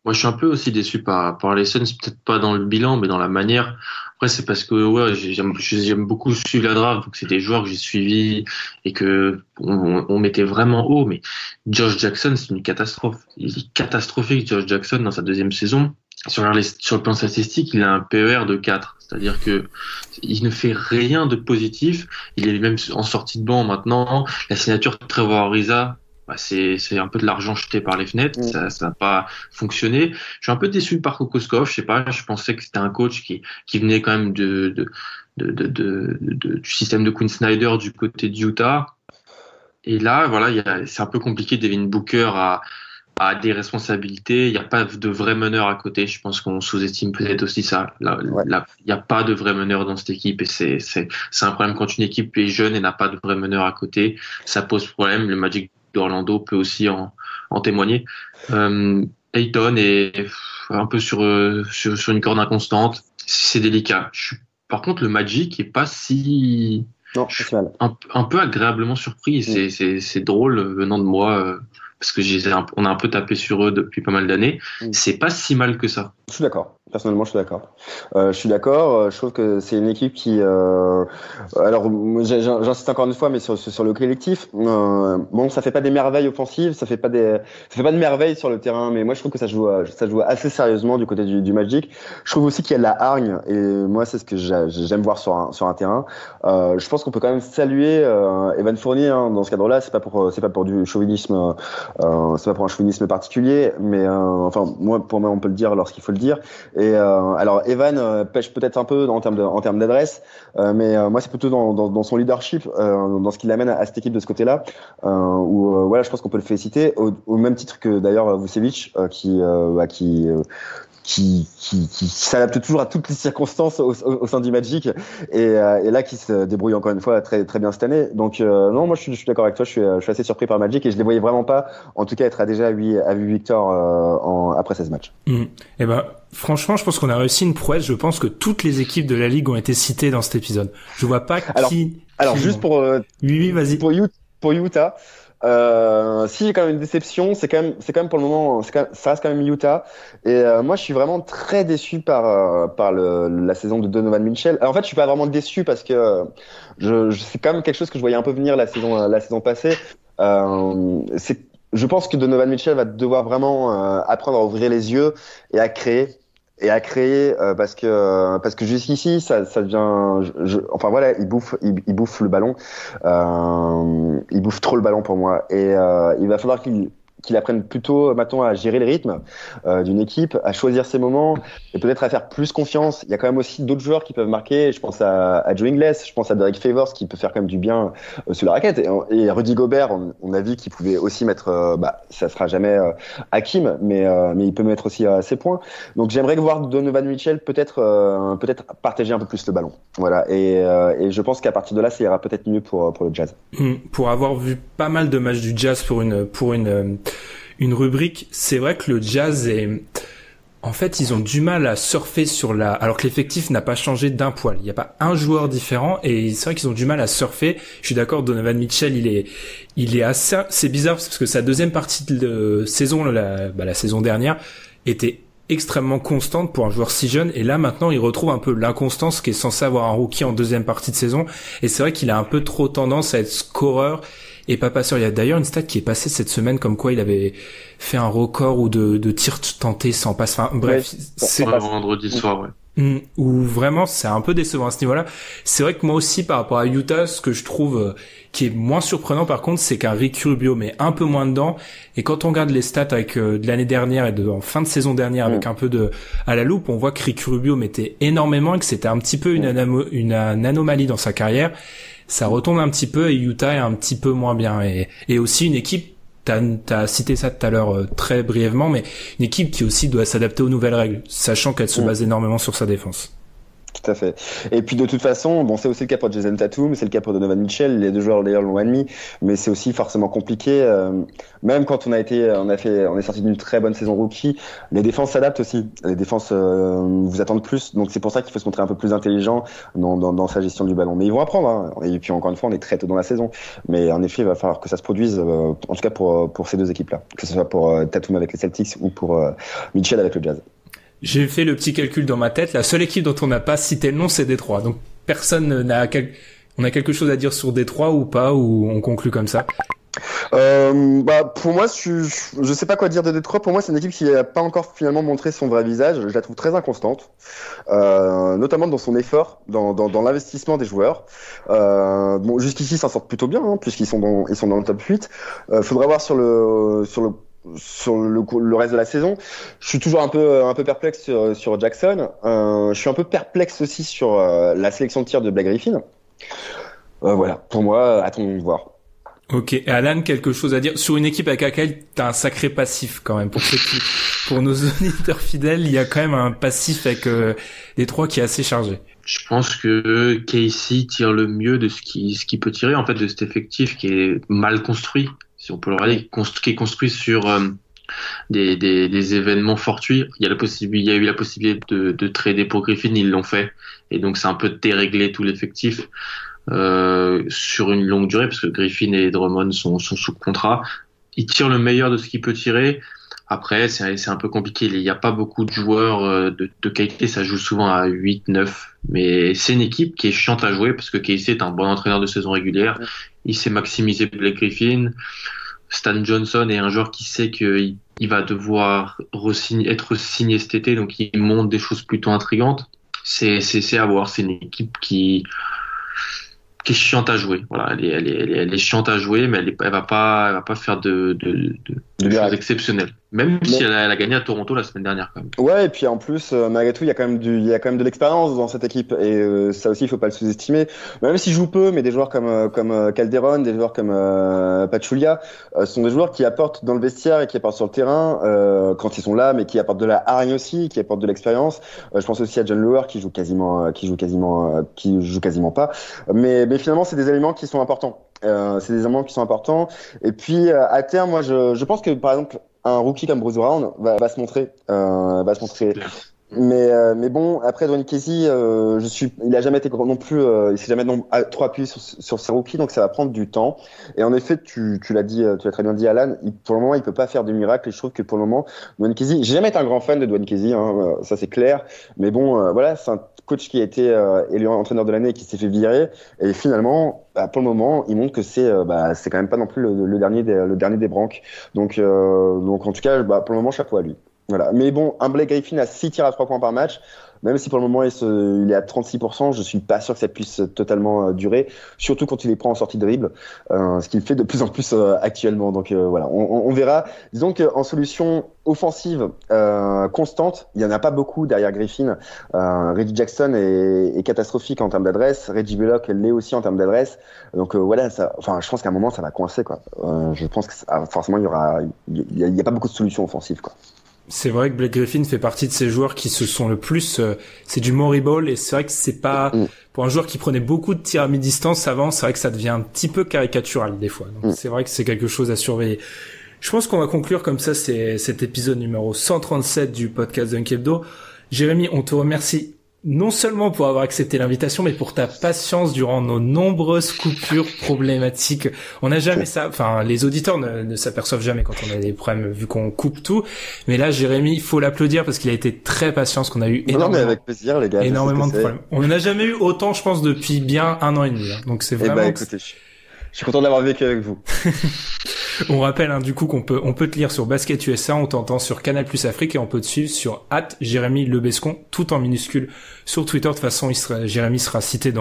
Moi, je suis un peu aussi déçu par les Suns, peut-être pas dans le bilan, mais dans la manière. Après, c'est parce que j'aime beaucoup suivre la draft, donc c'est des joueurs que j'ai suivis et que on mettait vraiment haut. Mais Josh Jackson, c'est une catastrophe. Il est catastrophique, Josh Jackson, dans sa deuxième saison. Sur le plan statistique, il a un PER de 4. C'est-à-dire que il ne fait rien de positif. Il est même en sortie de banc maintenant. La signature de Trevor Ariza, c'est un peu de l'argent jeté par les fenêtres. Ça n'a pas fonctionné. Je suis un peu déçu par Kokoskov. Je sais pas. Je pensais que c'était un coach qui venait quand même du système de Quinn Snyder du côté de Utah. Et là, voilà, c'est un peu compliqué. Devin Booker a des responsabilités, il n'y a pas de vrai meneur à côté. Je pense qu'on sous-estime peut-être aussi ça. Il n'y a pas de vrai meneur dans cette équipe et c'est un problème quand une équipe est jeune et n'a pas de vrai meneur à côté. Ça pose problème. Le Magic d'Orlando peut aussi en témoigner. Ayton est un peu sur une corde inconstante. C'est délicat. Par contre, le Magic est pas si... Non, c'est mal. Un peu agréablement surpris. C'est drôle venant de moi. Parce que on a un peu tapé sur eux depuis pas mal d'années. C'est pas si mal que ça. Je suis d'accord. Personnellement, je suis d'accord. Je trouve que c'est une équipe qui. Alors, j'insiste encore une fois, mais sur le collectif. Bon, ça fait pas des merveilles offensives, ça fait pas de merveilles sur le terrain, mais moi, je trouve que ça joue assez sérieusement du côté du Magic. Je trouve aussi qu'il y a de la hargne, et moi, c'est ce que j'aime voir sur un terrain. Je pense qu'on peut quand même saluer Evan Fournier dans ce cadre-là. C'est pas pour du chauvinisme. C'est pas pour un chauvinisme particulier, mais pour moi, on peut le dire lorsqu'il faut le dire. Et alors Evan pêche peut-être un peu en termes d'adresse, mais moi c'est plutôt dans son leadership, dans ce qu'il amène à cette équipe de ce côté-là, où voilà, je pense qu'on peut le féliciter au même titre que d'ailleurs Vucevic, qui s'adapte toujours à toutes les circonstances au sein du Magic et là qui se débrouille encore une fois très très bien cette année. Donc non, moi je suis d'accord avec toi, je suis assez surpris par Magic et je les voyais vraiment pas, en tout cas, être déjà à 8 victoires après 16 matchs. Et ben franchement, je pense qu'on a réussi une prouesse. Je pense que toutes les équipes de la ligue ont été citées dans cet épisode. Je vois pas juste pour oui, vas-y. Pour Utah. Si j'ai quand même une déception, c'est quand même pour le moment, ça reste quand même Utah. Et moi, je suis vraiment très déçu par la saison de Donovan Mitchell. Alors, en fait, je suis pas vraiment déçu parce que c'est quand même quelque chose que je voyais un peu venir la saison passée. Je pense que Donovan Mitchell va devoir vraiment apprendre à ouvrir les yeux et à créer. Parce que jusqu'ici ça devient il bouffe le ballon, il bouffe trop le ballon pour moi et il va falloir qu'il qu'il apprenne plutôt maintenant à gérer le rythme d'une équipe, à choisir ses moments et peut-être à faire plus confiance. Il y a quand même aussi d'autres joueurs qui peuvent marquer. Je pense à Joe Ingles, je pense à Derek Favors qui peut faire quand même du bien sous la raquette. Et Rudy Gobert, on a vu qu'il pouvait aussi mettre, ça sera jamais Hakim, mais il peut mettre aussi ses points. Donc j'aimerais voir Donovan Mitchell peut-être partager un peu plus le ballon. Voilà. Et je pense qu'à partir de là, ça ira peut-être mieux pour le Jazz. Pour avoir vu pas mal de matchs du Jazz pour une rubrique, c'est vrai que le Jazz en fait, ils ont du mal à surfer alors que l'effectif n'a pas changé d'un poil. Il n'y a pas un joueur différent et c'est vrai qu'ils ont du mal à surfer. Je suis d'accord, Donovan Mitchell, il est assez, c'est bizarre parce que sa deuxième partie de saison, la saison dernière, était extrêmement constante pour un joueur si jeune et là maintenant il retrouve un peu l'inconstance qui est censé avoir un rookie en deuxième partie de saison et c'est vrai qu'il a un peu trop tendance à être scoreur et pas passeur. Il y a d'ailleurs une stat qui est passée cette semaine comme quoi il avait fait un record ou de tirs tentés sans passe. Enfin bref, c'est vendredi soir, ouais. Où vraiment c'est un peu décevant à ce niveau-là. C'est vrai que moi aussi par rapport à Utah, ce que je trouve qui est moins surprenant par contre, c'est qu'un Ricky Rubio met un peu moins dedans. Et quand on regarde les stats avec de l'année dernière et en fin de saison dernière avec un peu à la loupe, on voit que Ricky Rubio mettait énormément et que c'était un petit peu une anomalie dans sa carrière. Ça retombe un petit peu et Utah est un petit peu moins bien et aussi une équipe. T'as cité ça tout à l'heure très brièvement, mais une équipe qui aussi doit s'adapter aux nouvelles règles, sachant qu'elle se base énormément sur sa défense. Tout à fait. Et puis de toute façon, bon, c'est aussi le cas pour Jason Tatum, c'est le cas pour Donovan Mitchell. Les deux joueurs d'ailleurs l'ont admis, mais c'est aussi forcément compliqué. Même quand on est sorti d'une très bonne saison rookie, les défenses s'adaptent aussi. Les défenses vous attendent plus, donc c'est pour ça qu'il faut se montrer un peu plus intelligent dans sa gestion du ballon. Mais ils vont apprendre. Hein. Et puis encore une fois, on est très tôt dans la saison, mais en effet, il va falloir que ça se produise. En tout cas pour ces deux équipes-là, que ce soit pour Tatum avec les Celtics ou pour Mitchell avec le Jazz. J'ai fait le petit calcul dans ma tête. La seule équipe dont on n'a pas cité le nom, c'est Détroit. Donc personne on a quelque chose à dire sur Détroit ou pas, ou on conclut comme ça? Pour moi, je sais pas quoi dire de Détroit. Pour moi, c'est une équipe qui n'a pas encore finalement montré son vrai visage. Je la trouve très inconstante, notamment dans son effort, dans l'investissement des joueurs. Jusqu'ici, ils s'en sortent plutôt bien, hein, puisqu'ils sont dans le top 8. Faudra voir sur le reste de la saison. Je suis toujours un peu perplexe sur Jackson. Je suis un peu perplexe aussi sur la sélection de tir de Blake Griffin. Voilà, pour moi, attendons de voir. Ok, et Alan, quelque chose à dire sur une équipe avec laquelle t'as un sacré passif quand même. Pour nos auditeurs fidèles, il y a quand même un passif avec Détroit qui est assez chargé. Je pense que Casey tire le mieux de ce qu'il peut tirer en fait de cet effectif qui est mal construit, si on peut le regarder, qui est construit sur des événements fortuits. Il y a eu la possibilité de trader pour Griffin, ils l'ont fait, et donc c'est un peu déréglé tout l'effectif. Sur une longue durée parce que Griffin et Drummond sont sous contrat. Il tire le meilleur de ce qu'il peut tirer. Après, c'est un peu compliqué. Il n'y a pas beaucoup de joueurs de qualité. Ça joue souvent à 8, 9. Mais c'est une équipe qui est chiante à jouer parce que Casey est un bon entraîneur de saison régulière. Il sait maximiser Blake Griffin. Stan Johnson est un joueur qui sait qu'il va devoir être signé cet été. Donc, il montre des choses plutôt intrigantes. C'est à voir. C'est une équipe qui est chiante à jouer. Voilà, elle est chiante à jouer, mais elle va pas faire de choses exceptionnelles. Même si elle a gagné à Toronto la semaine dernière, quand même. Ouais, et puis en plus, malgré tout, il y a quand même de l'expérience dans cette équipe, et ça aussi, il faut pas le sous-estimer. Même s'ils jouent peu, mais des joueurs comme Calderon, des joueurs comme Pachulia, sont des joueurs qui apportent dans le vestiaire et qui apportent sur le terrain quand ils sont là, mais qui apportent de la hargne aussi, qui apportent de l'expérience. Je pense aussi à John Lower qui joue quasiment pas. Mais finalement, c'est des éléments qui sont importants. Et puis à terme, moi, je pense que par exemple, un rookie comme Bruce Brown va se montrer. Mais bon, après Dwayne Casey, il a jamais été non plus, il s'est jamais trop appuyé sur ses rookies, donc ça va prendre du temps. Et en effet, tu l'as dit, tu l'as très bien dit, Alan. Pour le moment, il peut pas faire de miracle. Et je trouve que pour le moment, Dwayne Casey, j'ai jamais été un grand fan de Dwayne Casey, hein, ça c'est clair. Mais bon, voilà, c'est un coach qui a été élu entraîneur de l'année et qui s'est fait virer. Et finalement, pour le moment, il montre que c'est quand même pas non plus le dernier des branques. Donc en tout cas, pour le moment, chapeau à lui. Voilà. Mais bon, un Blake Griffin à 6 tirs à 3 points par match, même si pour le moment il est à 36%, je suis pas sûr que ça puisse totalement durer, surtout quand il les prend en sortie de dribble, ce qu'il fait de plus en plus actuellement. Donc voilà, on verra. Disons qu'en solution offensive constante, il y en a pas beaucoup derrière Griffin. Reggie Jackson est catastrophique en termes d'adresse, Reggie Bullock l'est aussi en termes d'adresse. Donc voilà, je pense qu'à un moment ça va coincer quoi. Je pense que forcément il y a pas beaucoup de solutions offensives quoi. C'est vrai que Blake Griffin fait partie de ces joueurs qui se sont le plus, c'est du Maury Ball, et c'est vrai que c'est pas, pour un joueur qui prenait beaucoup de tirs à mi-distance avant, c'est vrai que ça devient un petit peu caricatural des fois. Donc c'est vrai que c'est quelque chose à surveiller. Je pense qu'on va conclure comme ça cet épisode numéro 137 du podcast Dunk Hebdo. Jérémy, on te remercie non seulement pour avoir accepté l'invitation, mais pour ta patience durant nos nombreuses coupures problématiques. On n'a jamais ça, enfin, les auditeurs ne s'aperçoivent jamais quand on a des problèmes, vu qu'on coupe tout. Mais là, Jérémy, il faut l'applaudir parce qu'il a été très patient, parce qu'on a eu énormément, non, mais avec plaisir, les gars, énormément de problèmes. On n'en a jamais eu autant, je pense, depuis bien 1 an et demi. Donc c'est vraiment... écoutez, je suis content de l'avoir vécu avec vous. On rappelle du coup qu'on peut te lire sur Basket USA, on t'entend sur Canal Plus Afrique et on peut te suivre sur @JérémyLeBescon, tout en minuscule sur Twitter. De toute façon, Jérémy sera cité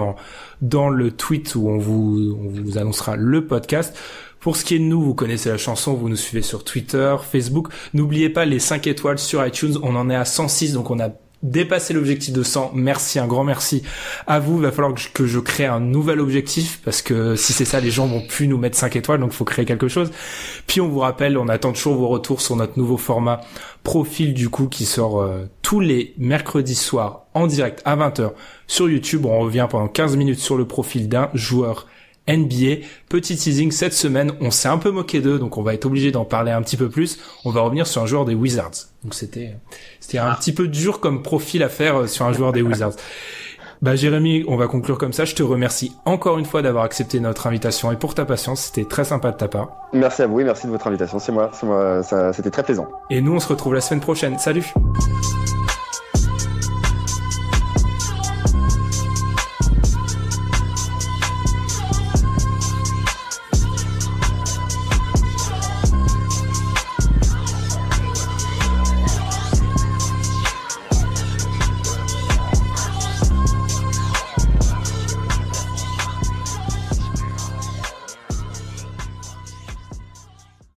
dans le tweet où on vous annoncera le podcast. Pour ce qui est de nous, vous connaissez la chanson, vous nous suivez sur Twitter, Facebook. N'oubliez pas les 5 étoiles sur iTunes, on en est à 106, donc on a dépassé l'objectif de 100. Merci, un grand merci à vous. Il va falloir que je crée un nouvel objectif, parce que si c'est ça, les gens vont plus nous mettre 5 étoiles, donc il faut créer quelque chose. Puis on vous rappelle, on attend toujours vos retours sur notre nouveau format Profil, du coup, qui sort tous les mercredis soirs en direct à 20h sur YouTube. On revient pendant 15 minutes sur le profil d'un joueur NBA. Petit teasing, cette semaine, on s'est un peu moqué d'eux, donc on va être obligé d'en parler un petit peu plus. On va revenir sur un joueur des Wizards. Donc c'était un petit peu dur comme profil à faire sur un joueur des Wizards. Jérémy, on va conclure comme ça. Je te remercie encore une fois d'avoir accepté notre invitation et pour ta patience. C'était très sympa de ta part. Merci à vous et merci de votre invitation. C'est moi, c'était très plaisant. Et nous, on se retrouve la semaine prochaine. Salut!